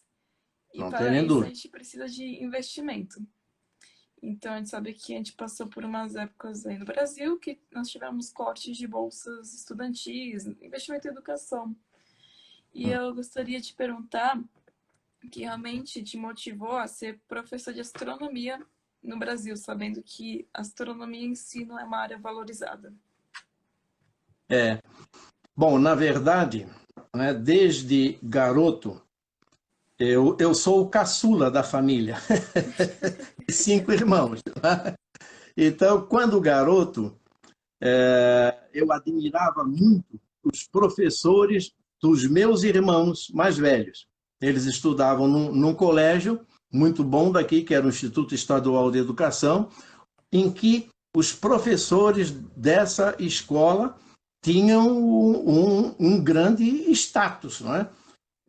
e Não tem para nem isso a dúvida. gente precisa de investimento. Então a gente sabe que a gente passou por umas épocas aí no Brasil que nós tivemos cortes de bolsas estudantis, investimento em educação. E eu gostaria de perguntar o que realmente te motivou a ser professor de astronomia no Brasil, sabendo que a astronomia em si não é uma área valorizada. É, bom, na verdade, né, desde garoto, eu sou o caçula da família, de 5 irmãos. Então, quando garoto, eu admirava muito os professores dos meus irmãos mais velhos. Eles estudavam num colégio muito bom daqui, que era o Instituto Estadual de Educação, em que os professores dessa escola tinham um grande status, não é?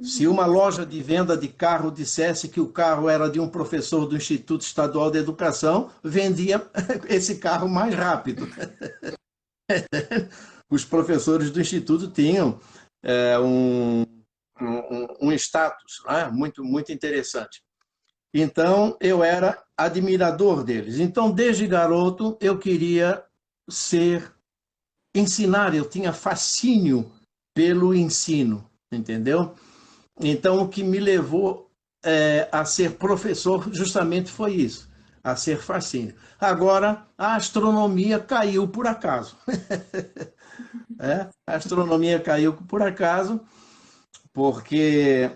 Se Uhum. uma loja de venda de carro dissesse que o carro era de um professor do Instituto Estadual de Educação, vendia esse carro mais rápido. Os professores do Instituto tinham um status, né? Muito interessante. Então, eu era admirador deles. Então, desde garoto, eu queria ser, ensinar, eu tinha fascínio pelo ensino, entendeu? Então, o que me levou a ser professor justamente foi isso, a ser fascínio. Agora, a astronomia caiu por acaso. A astronomia caiu por acaso, porque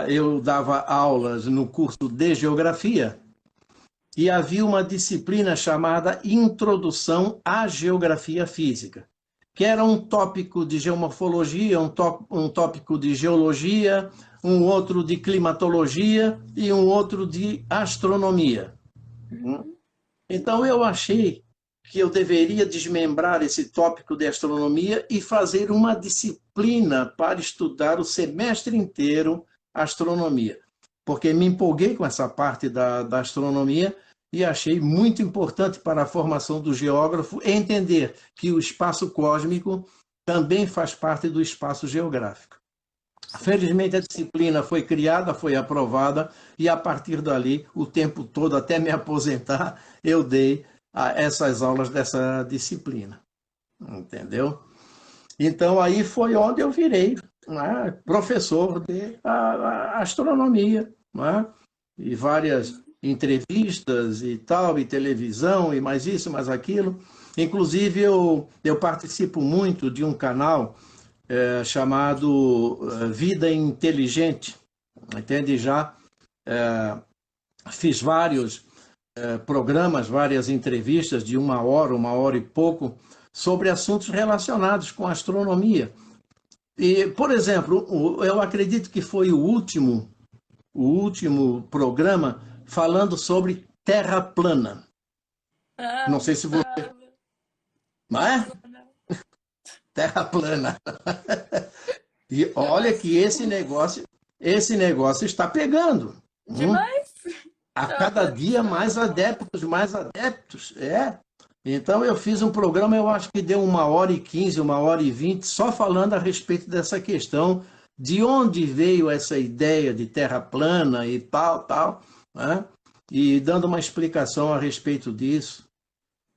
eu dava aulas no curso de geografia e havia uma disciplina chamada Introdução à Geografia Física, que era um tópico de geomorfologia, um tópico de geologia, um outro de climatologia e um outro de astronomia. Uhum. Então eu achei que eu deveria desmembrar esse tópico de astronomia e fazer uma disciplina para estudar o semestre inteiro astronomia, porque me empolguei com essa parte da astronomia e achei muito importante para a formação do geógrafo entender que o espaço cósmico também faz parte do espaço geográfico. Felizmente, a disciplina foi criada, foi aprovada, e a partir dali, o tempo todo, até me aposentar, eu dei essas aulas dessa disciplina. Entendeu? Então, aí foi onde eu virei, né, professor de astronomia, né, e várias entrevistas e tal, e televisão, e mais isso, mais aquilo. Inclusive, eu participo muito de um canal chamado Vida Inteligente, entende? Já fiz vários programas, várias entrevistas de uma hora e pouco, sobre assuntos relacionados com astronomia. E, por exemplo, eu acredito que foi o último programa falando sobre Terra plana. Não sei se você... Não é? Terra plana. E olha que esse negócio está pegando. Demais! A cada dia mais adeptos. É. Então eu fiz um programa, eu acho que deu 1h15, 1h20, só falando a respeito dessa questão, de onde veio essa ideia de terra plana e tal, né? E dando uma explicação a respeito disso.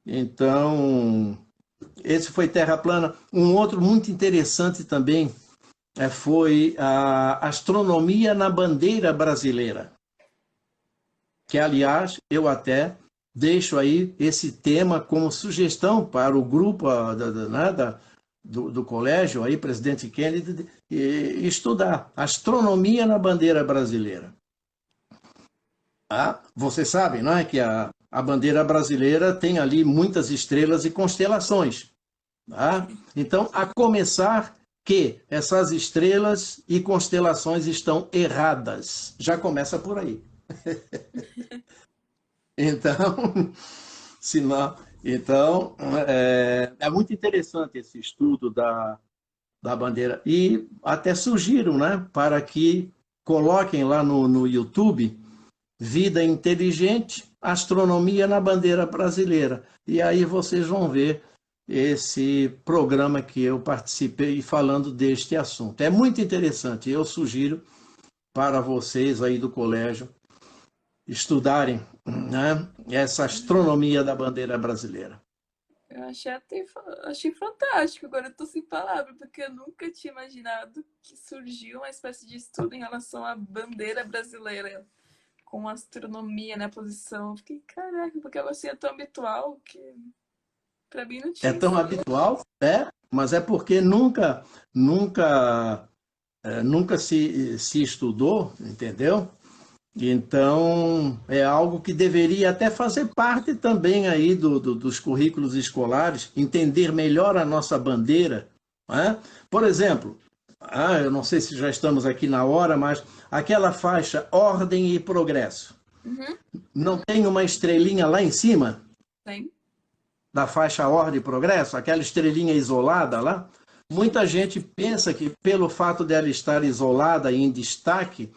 Então, esse foi Terra Plana. Um outro muito interessante também foi a astronomia na bandeira brasileira, que, aliás, eu até deixo aí esse tema como sugestão para o grupo do colégio, aí, Presidente Kennedy, estudar astronomia na bandeira brasileira. Você sabe, não é, que a bandeira brasileira tem ali muitas estrelas e constelações. Tá? Então, a começar que essas estrelas e constelações estão erradas. Já começa por aí. Então, é muito interessante esse estudo da bandeira. E até sugiro, né, para que coloquem lá no YouTube Vida Inteligente, Astronomia na Bandeira Brasileira. E aí vocês vão ver esse programa que eu participei falando deste assunto. É muito interessante. Eu sugiro para vocês aí do colégio estudarem, né, essa astronomia da bandeira brasileira. Eu achei fantástico, agora eu tô sem palavras, porque eu nunca tinha imaginado que surgiu uma espécie de estudo em relação à bandeira brasileira com astronomia na posição. Eu fiquei, caraca, porque assim é tão habitual que pra mim não tinha. É tão habitual, mas é porque nunca se estudou, entendeu? Então, é algo que deveria até fazer parte também aí dos currículos escolares, entender melhor a nossa bandeira. Né? Por exemplo, eu não sei se já estamos aqui na hora, mas aquela faixa Ordem e Progresso. Uhum. Não tem uma estrelinha lá em cima? Tem. Da faixa Ordem e Progresso? Aquela estrelinha isolada lá? Muita gente pensa que pelo fato dela estar isolada e em destaque,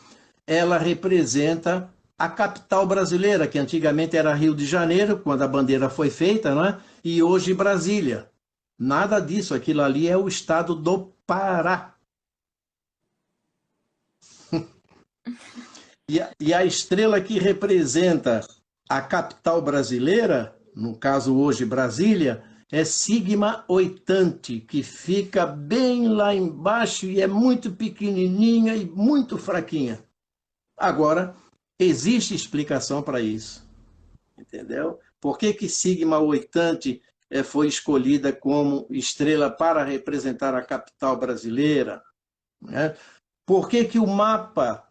ela representa a capital brasileira, que antigamente era Rio de Janeiro, quando a bandeira foi feita, não é? E hoje Brasília. Nada disso, aquilo ali é o estado do Pará. E a estrela que representa a capital brasileira, no caso hoje Brasília, é Sigma Oitante, que fica bem lá embaixo e é muito pequenininha e muito fraquinha. Agora, existe explicação para isso, entendeu? Por que Sigma Oitante foi escolhida como estrela para representar a capital brasileira? Né? Por que o mapa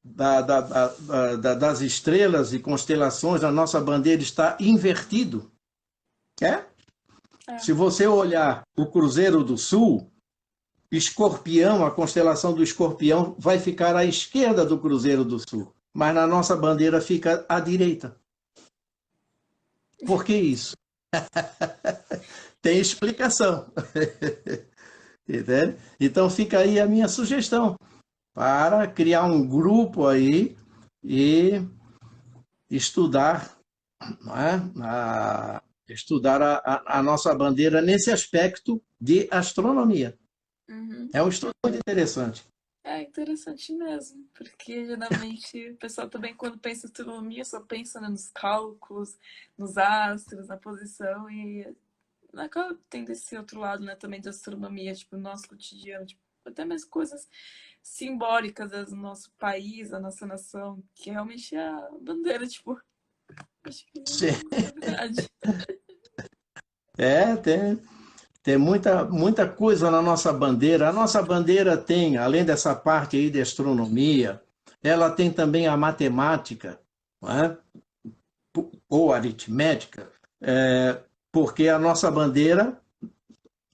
das estrelas e constelações da nossa bandeira está invertido? Se você olhar o Cruzeiro do Sul, Escorpião, a constelação do Escorpião vai ficar à esquerda do Cruzeiro do Sul, mas na nossa bandeira fica à direita. Por que isso? Tem explicação. Entende? Então fica aí a minha sugestão para criar um grupo aí e estudar, não é? Estudar a nossa bandeira nesse aspecto de astronomia. Uhum. É um estudo muito interessante. É interessante mesmo, porque geralmente o pessoal também, quando pensa em astronomia, só pensa, né, nos cálculos, nos astros, na posição, e acaba tendo esse outro lado, né, também da astronomia, tipo, no nosso cotidiano, tipo, até mesmo coisas simbólicas do nosso país, da nossa nação, que realmente é a bandeira, tipo, acho que Sim. é verdade. Tem muita coisa na nossa bandeira. A nossa bandeira tem, além dessa parte aí de astronomia, ela tem também a matemática, não é? Ou aritmética, porque a nossa bandeira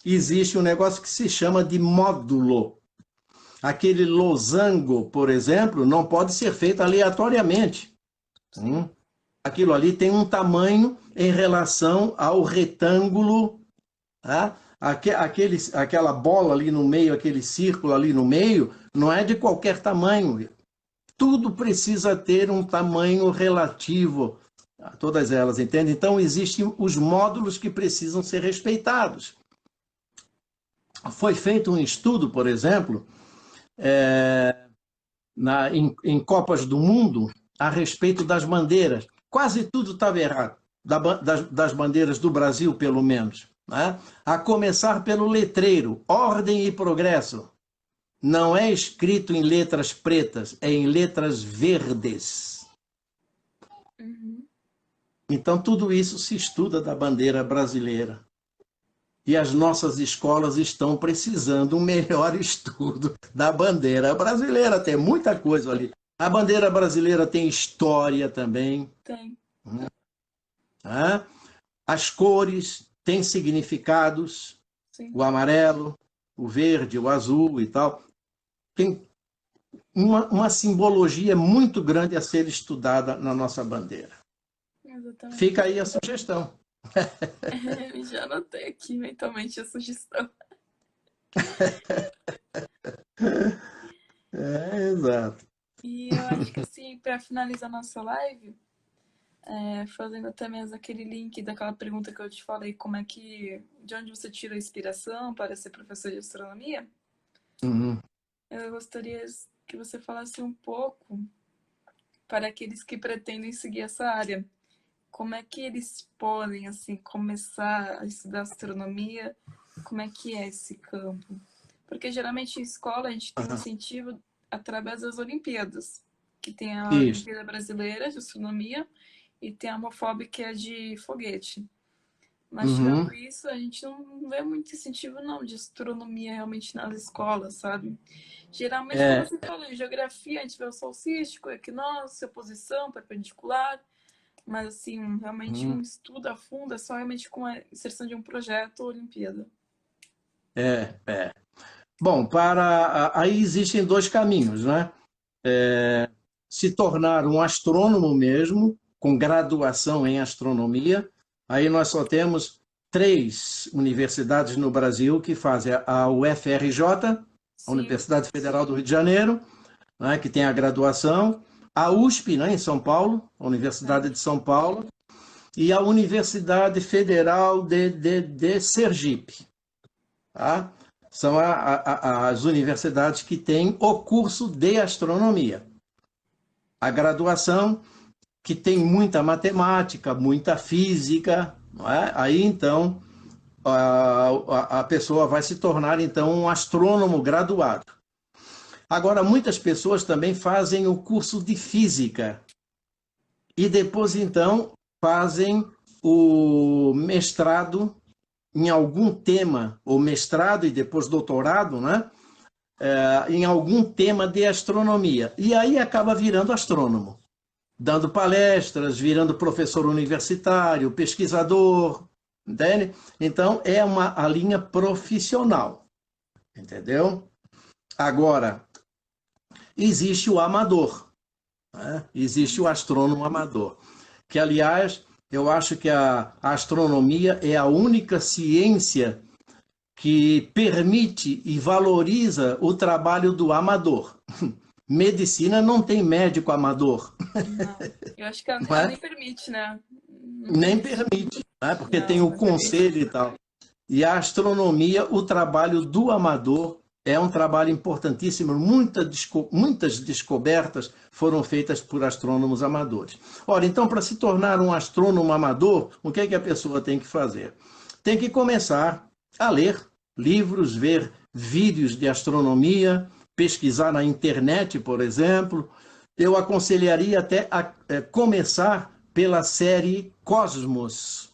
existe um negócio que se chama de módulo. Aquele losango, por exemplo, não pode ser feito aleatoriamente. Sim. Aquilo ali tem um tamanho em relação ao retângulo, tá? Aquela bola ali no meio, aquele círculo ali no meio, não é de qualquer tamanho. Tudo precisa ter um tamanho relativo a todas elas, entende? Então, existem os módulos que precisam ser respeitados. Foi feito um estudo, por exemplo, em Copas do Mundo, a respeito das bandeiras. Quase tudo estava errado, das bandeiras do Brasil, pelo menos. Né? A começar pelo letreiro, ordem e progresso. Não é escrito em letras pretas, é em letras verdes. Uhum. Então, tudo isso se estuda da bandeira brasileira. E as nossas escolas estão precisando um melhor estudo da bandeira brasileira. Tem muita coisa ali. A bandeira brasileira tem história também. Tem. Né? As cores têm significados. Sim. O amarelo, o verde, o azul e tal. Tem uma simbologia muito grande a ser estudada na nossa bandeira. Fica Exatamente. aí a sugestão. Já anotei aqui mentalmente a sugestão. Exato. E eu acho que assim, para finalizar nossa live, fazendo até mesmo aquele link daquela pergunta que eu te falei, de onde você tira a inspiração para ser professor de astronomia, Uhum. eu gostaria que você falasse um pouco para aqueles que pretendem seguir essa área. Como é que eles podem, assim, começar a estudar astronomia? Como é que é esse campo? Porque geralmente em escola a gente tem um incentivo através das Olimpíadas, que tem a Isso. Olimpíada Brasileira de Astronomia e tem a Homofob, que é de foguete. Mas tirando Uhum. isso, a gente não vê muito incentivo não de astronomia realmente nas escolas, sabe? Geralmente, como É, você falou, em geografia a gente vê o solstício, equinócio, posição perpendicular, mas assim, realmente um estudo a fundo é só realmente com a inserção de um projeto ou Olimpíada. é. Bom, aí existem dois caminhos, né? Se tornar um astrônomo mesmo, com graduação em astronomia. Aí nós só temos 3 universidades no Brasil que fazem: a UFRJ, a Sim, Universidade Federal do Rio de Janeiro, né, que tem a graduação, a USP, né, em São Paulo, a Universidade é. de São Paulo, e a Universidade Federal de Sergipe. Tá? São as universidades que têm o curso de astronomia. A graduação, que tem muita matemática, muita física, não é? Aí então a pessoa vai se tornar então um astrônomo graduado. Agora, muitas pessoas também fazem o curso de física e depois então fazem o mestrado em algum tema, ou mestrado e depois doutorado, né? Em algum tema de astronomia. E aí acaba virando astrônomo, dando palestras, virando professor universitário, pesquisador, entende? Então, é a linha profissional, entendeu? Agora, existe o amador, né? Existe o astrônomo amador, que, aliás, Eu acho que a astronomia é a única ciência que permite e valoriza o trabalho do amador. Medicina não tem médico amador, Não. Eu acho que não ela é? nem permite, né? Não Nem permite. permite, né? Porque tem Não, o não permite. conselho e tal. E a astronomia, o trabalho do amador, é um trabalho importantíssimo. Muitas descobertas foram feitas por astrônomos amadores. Ora, então, para se tornar um astrônomo amador, o que é que a pessoa tem que fazer? Tem que começar a ler livros, ver vídeos de astronomia, pesquisar na internet, por exemplo. Eu aconselharia até a começar pela série Cosmos.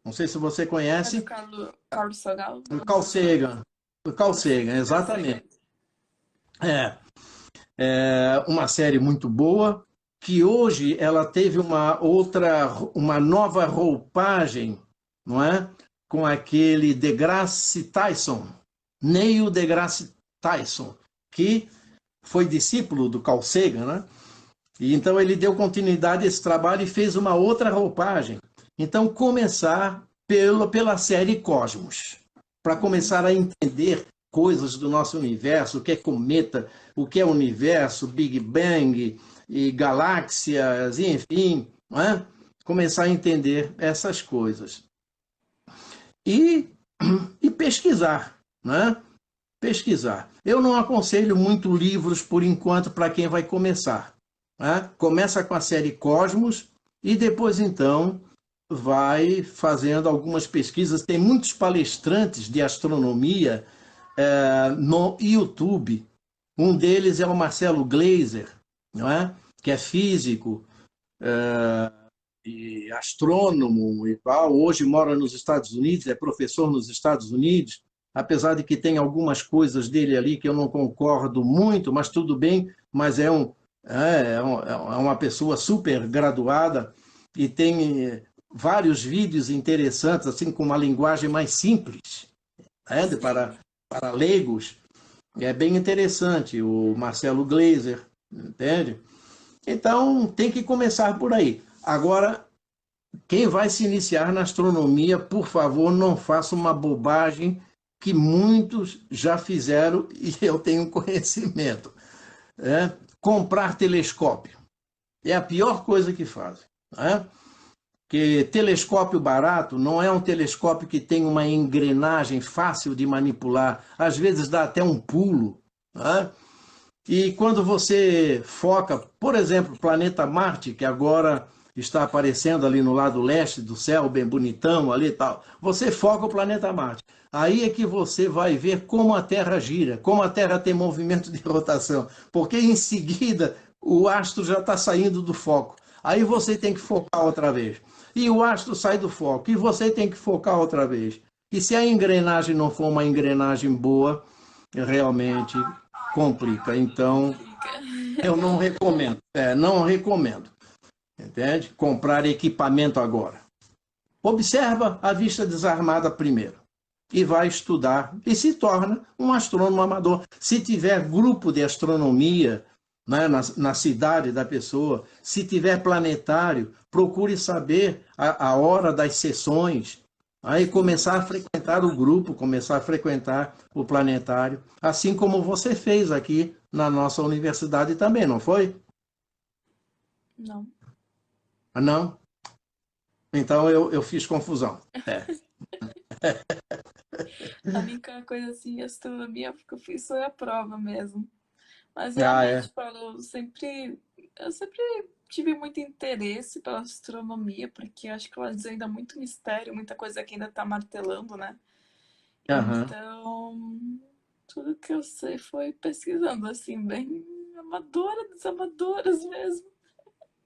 Não sei se você É do conhece. Carlos Sagal? O Carl Sagan. O Carl Sagan, Carl Sagan. exatamente. É, é uma série muito boa, que hoje ela teve uma nova roupagem, não é? Com aquele deGrasse Tyson, Neil deGrasse Tyson, que foi discípulo do Carl Sagan, né? E então ele deu continuidade a esse trabalho e fez uma outra roupagem. Então, começar pela série Cosmos, para começar a entender coisas do nosso universo, o que é cometa, o que é universo, Big Bang, e galáxias, enfim, não é? Começar a entender essas coisas. E, e pesquisar, né? Pesquisar. Eu não aconselho muito livros por enquanto para quem vai começar. Né? Começa com a série Cosmos e depois então vai fazendo algumas pesquisas. Tem muitos palestrantes de astronomia no YouTube. Um deles é o Marcelo Gleiser, não é? Que é físico e astrônomo e tal. Hoje mora nos Estados Unidos, é professor nos Estados Unidos, apesar de que tem algumas coisas dele ali que eu não concordo muito, mas tudo bem, mas é uma pessoa super graduada e tem vários vídeos interessantes, assim, com uma linguagem mais simples, né, para leigos. É bem interessante, o Marcelo Gleiser, entende? Então, tem que começar por aí. Agora, quem vai se iniciar na astronomia, por favor, não faça uma bobagem que muitos já fizeram e eu tenho conhecimento. Comprar telescópio. É a pior coisa que fazem. Né? Porque telescópio barato não é um telescópio que tem uma engrenagem fácil de manipular. Às vezes dá até um pulo. Né? E quando você foca, por exemplo, o planeta Marte, que agora está aparecendo ali no lado leste do céu, bem bonitão ali e tal, você foca o planeta Marte. Aí é que você vai ver como a Terra gira, como a Terra tem movimento de rotação, porque em seguida o astro já está saindo do foco. Aí você tem que focar outra vez. E o astro sai do foco, e você tem que focar outra vez. E se a engrenagem não for uma engrenagem boa, realmente complica. Então, eu não recomendo. Não recomendo. Entende? Comprar equipamento agora. Observa a vista desarmada primeiro. E vai estudar. E se torna um astrônomo amador. Se tiver grupo de astronomia, né, na cidade da pessoa, se tiver planetário, procure saber a hora das sessões. Aí começar a frequentar o grupo, começar a frequentar o planetário, assim como você fez aqui na nossa universidade também, não foi? Não. Não? Então eu fiz confusão. A única coisa assim, astronomia, que eu fiz foi a prova mesmo. Mas Ah, é. realmente, Paulo, eu sempre tive muito interesse pela astronomia, porque acho que ela diz ainda muito mistério, muita coisa que ainda está martelando, né? Aham. Então, tudo que eu sei foi pesquisando, assim, bem amadora das amadoras mesmo.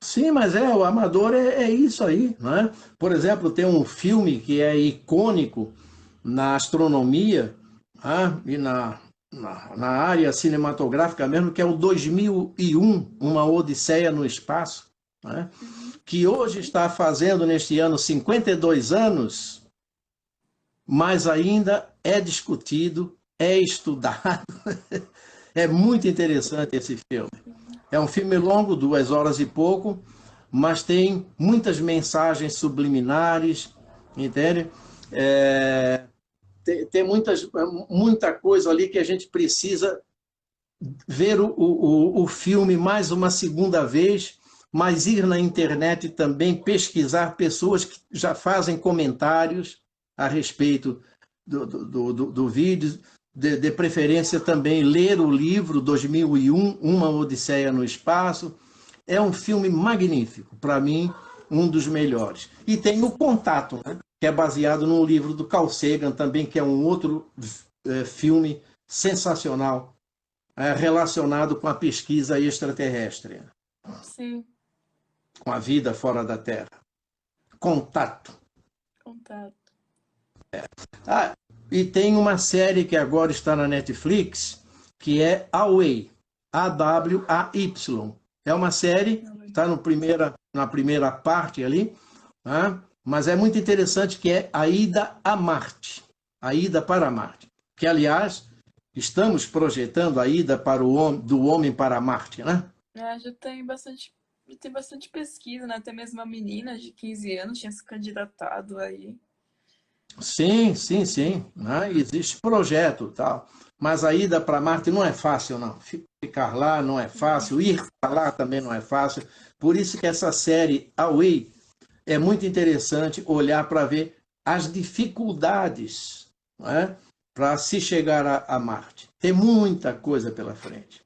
Sim, mas o amador é isso aí, né? Por exemplo, tem um filme que é icônico na astronomia, e na área cinematográfica mesmo, que é o 2001, Uma Odisseia no Espaço, né? Uhum. Que hoje está fazendo neste ano 52 anos, mas ainda é discutido, é estudado. É muito interessante esse filme. É um filme longo, 2 horas e pouco, mas tem muitas mensagens subliminares, entende? Tem muita coisa ali que a gente precisa ver o filme mais uma segunda vez, mas ir na internet também pesquisar pessoas que já fazem comentários a respeito do vídeo, de preferência também ler o livro 2001, Uma Odisseia no Espaço. É um filme magnífico, para mim, um dos melhores. E tem o Contato, né? Que é baseado num livro do Carl Sagan também, que é um outro filme sensacional, relacionado com a pesquisa extraterrestre, Sim, com a vida fora da Terra. Contato. contato. Ah, e tem uma série que agora está na Netflix, que é Away, A-W-A-Y. É uma série, está na primeira parte ali, né? Mas é muito interessante, que é a ida a Marte, a ida para Marte. Que, aliás, estamos projetando a ida do homem para Marte, né? Já tem bastante pesquisa, né? Até mesmo uma menina de 15 anos tinha se candidatado aí. Sim, sim, sim, né? Existe projeto e tal, mas a ida para Marte não é fácil, não. Ficar lá não é fácil, ir para lá também não é fácil. Por isso que essa série Away é muito interessante olhar para ver as dificuldades, né? Para se chegar a Marte. Tem muita coisa pela frente.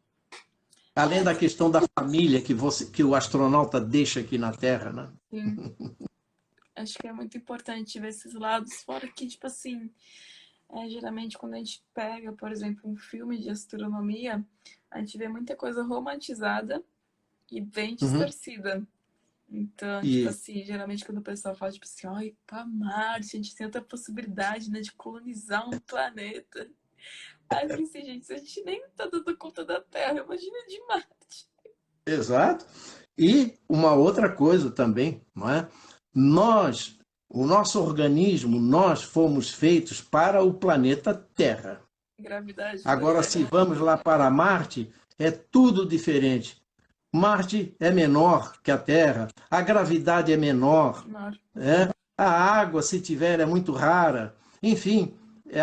Além da questão da família que o astronauta deixa aqui na Terra, né? Sim. Acho que é muito importante ver esses lados, fora que, tipo assim, geralmente quando a gente pega, por exemplo, um filme de astronomia, a gente vê muita coisa romantizada e bem Uhum. distorcida. Então, tipo E, assim, geralmente quando o pessoal fala, tipo assim, ai, pra Marte, a gente tem outra possibilidade, né, de colonizar um planeta. Aí eu falei assim, gente, se a gente nem tá dando conta da Terra, imagina de Marte. exato. E uma outra coisa também, não é? O nosso organismo, nós fomos feitos para o planeta Terra. Gravidade da Agora, se Terra. vamos lá para Marte, é tudo diferente. Marte é menor que a Terra, a gravidade é menor, Menor. a água, se tiver, é muito rara. Enfim,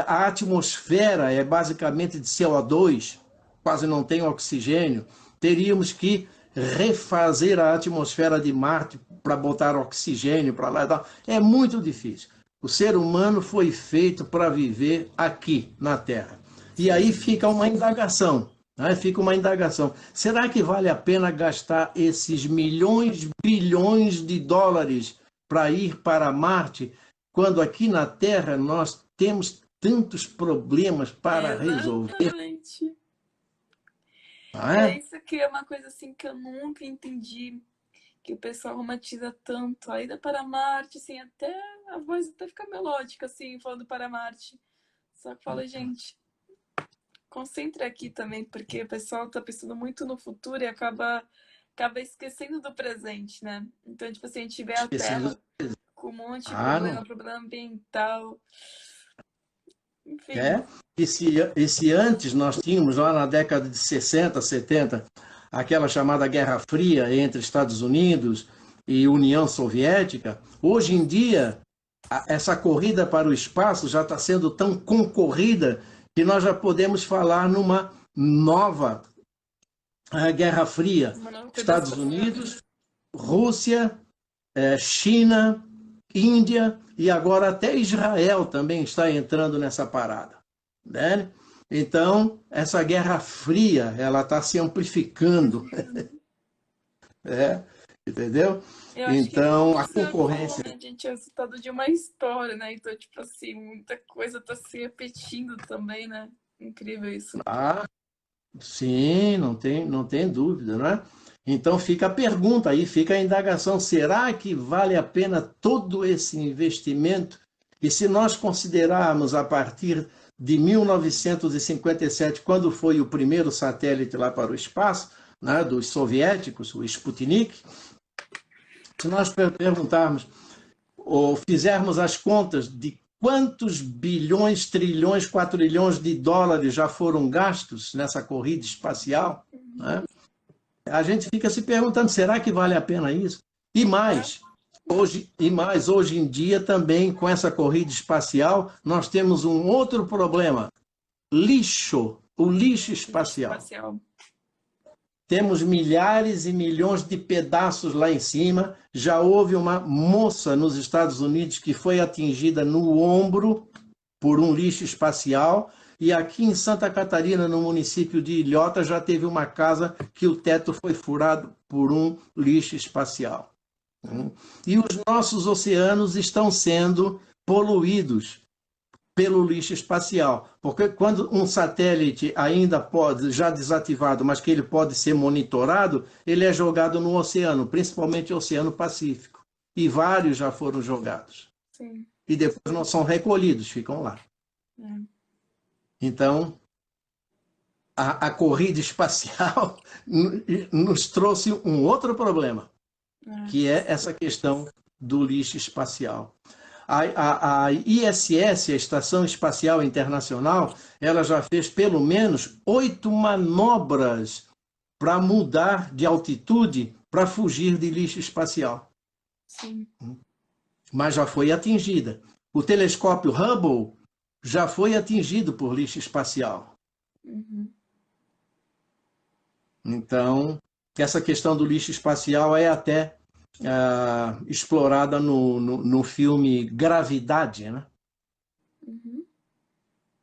a atmosfera é basicamente de CO2, quase não tem oxigênio. Teríamos que refazer a atmosfera de Marte para botar oxigênio para lá e tal. É muito difícil. O ser humano foi feito para viver aqui na Terra. E aí fica uma indagação. Né? Fica uma indagação. Será que vale a pena gastar esses milhões, bilhões de dólares para ir para Marte, quando aqui na Terra nós temos tantos problemas para resolver? Exatamente. Não É é? isso que é uma coisa assim que eu nunca entendi, que o pessoal romantiza tanto. A ida para Marte, assim, até a voz até fica melódica, assim, falando para Marte. Só que fala, gente, concentre aqui também, porque o pessoal tá pensando muito no futuro e acaba esquecendo do presente, né? Então, tipo assim, a gente vê a Esquecendo. Terra com um monte de Não. problema ambiental, enfim. É. E se antes nós tínhamos, lá na década de 60, 70, aquela chamada Guerra Fria entre Estados Unidos e União Soviética, hoje em dia, essa corrida para o espaço já está sendo tão concorrida que nós já podemos falar numa nova Guerra Fria. Uma nova coisa Estados espacial. Unidos, Rússia, China, Índia e agora até Israel também está entrando nessa parada, né? Então, essa Guerra Fria, ela está se amplificando, entendeu? Eu acho que é como Então, a você falou, concorrência... né? A gente é resultado de uma história, né? Então, tipo assim, muita coisa tá se repetindo também, né? Incrível isso. Ah, sim, não tem dúvida, não é? Então fica a pergunta aí, fica a indagação: será que vale a pena todo esse investimento? E se nós considerarmos a partir de 1957, quando foi o primeiro satélite lá para o espaço, né, dos soviéticos, o Sputnik, se nós perguntarmos ou fizermos as contas de quantos bilhões, trilhões, quatrilhões de dólares já foram gastos nessa corrida espacial, né? A gente fica se perguntando, será que vale a pena isso? E né? hoje em dia também, com essa corrida espacial, nós temos um outro problema: lixo, o lixo Lixo espacial. espacial. Temos milhares e milhões de pedaços lá em cima. Já houve uma moça nos Estados Unidos que foi atingida no ombro por um lixo espacial. E aqui em Santa Catarina, no município de Ilhota, já teve uma casa que o teto foi furado por um lixo espacial. E os nossos oceanos estão sendo poluídos pelo lixo espacial, porque quando um satélite ainda pode, já desativado, mas que ele pode ser monitorado, ele é jogado no oceano, principalmente o Oceano Pacífico. E vários já foram jogados. Sim. E depois não são recolhidos, ficam lá. É. Então, a corrida espacial nos trouxe um outro problema, que é essa questão do lixo espacial. A ISS, a Estação Espacial Internacional, ela já fez pelo menos 8 manobras para mudar de altitude para fugir de lixo espacial. Sim. Mas já foi atingida. O telescópio Hubble já foi atingido por lixo espacial. Uhum. Então, essa questão do lixo espacial é até explorada no filme Gravidade, né? Uhum.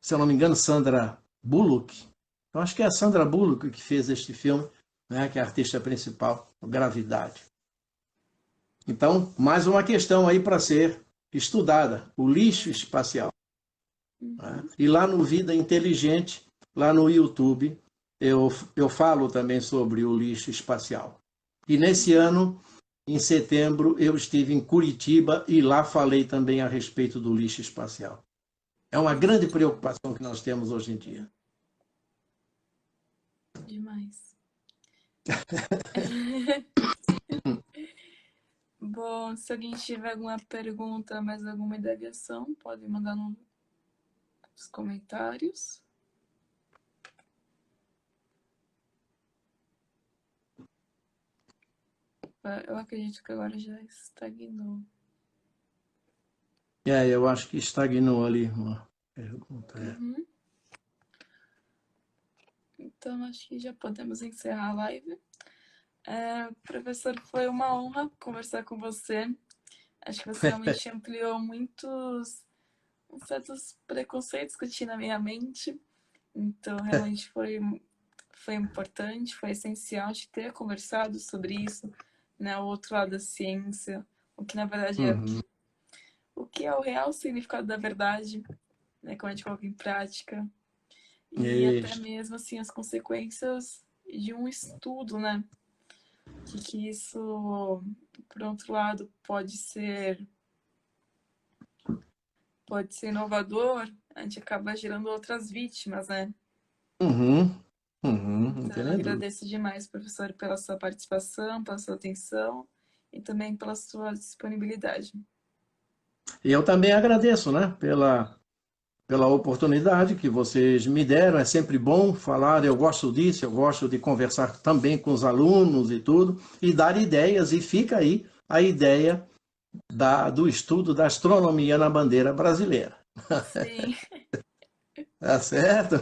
Se eu não me engano, Sandra Bullock. Eu acho que é a Sandra Bullock que fez este filme, né, que é a artista principal, Gravidade. Então, mais uma questão aí para ser estudada, o lixo espacial. Né? E lá no Vida Inteligente, lá no YouTube, eu falo também sobre o lixo espacial. E nesse ano, em setembro, eu estive em Curitiba e lá falei também a respeito do lixo espacial. É uma grande preocupação que nós temos hoje em dia. Demais. Bom, se alguém tiver alguma pergunta, mais alguma indagação, pode mandar nos comentários. Eu acredito que agora já estagnou. Eu acho que estagnou ali uma pergunta. Uhum. Então, acho que já podemos encerrar a live. Professor, foi uma honra conversar com você. Acho que você realmente ampliou muitos certos preconceitos que eu tinha na minha mente. Então, realmente foi importante, foi essencial de ter conversado sobre isso, né? O outro lado da ciência, o que na verdade é o que é o real significado da verdade, né? Como a gente coloca em prática. E até Isso. mesmo assim as consequências de um estudo, né? Que isso, por outro lado, pode ser inovador, a gente acaba gerando outras vítimas, né? Não Então, tem eu nem dúvida. agradeço demais, professor, pela sua participação, pela sua atenção e também pela sua disponibilidade. E eu também agradeço, né, pela oportunidade que vocês me deram. É sempre bom falar, eu gosto disso, eu gosto de conversar também com os alunos e tudo, e dar ideias, e fica aí a ideia do estudo da astronomia na bandeira brasileira. Sim, Tá certo?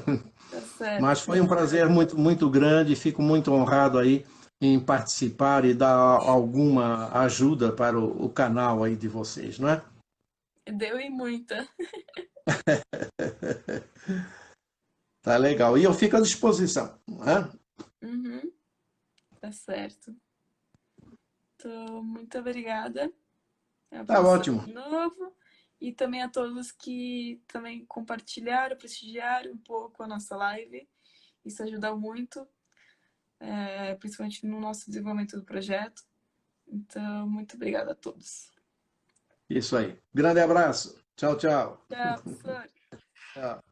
tá certo. Mas foi um prazer muito, muito grande, fico muito honrado aí em participar e dar alguma ajuda para o canal aí de vocês, não é? Deu e muita. Tá legal. E eu fico à disposição, não é? Uhum, tá certo. Então, muito obrigada ao Tá professor ótimo. de novo e também a todos que também compartilharam, prestigiaram um pouco a nossa live. Isso ajuda muito, principalmente no nosso desenvolvimento do projeto. Então, muito obrigada a todos. Isso aí. Grande abraço. Tchau, tchau. Tchau, professor. Tchau.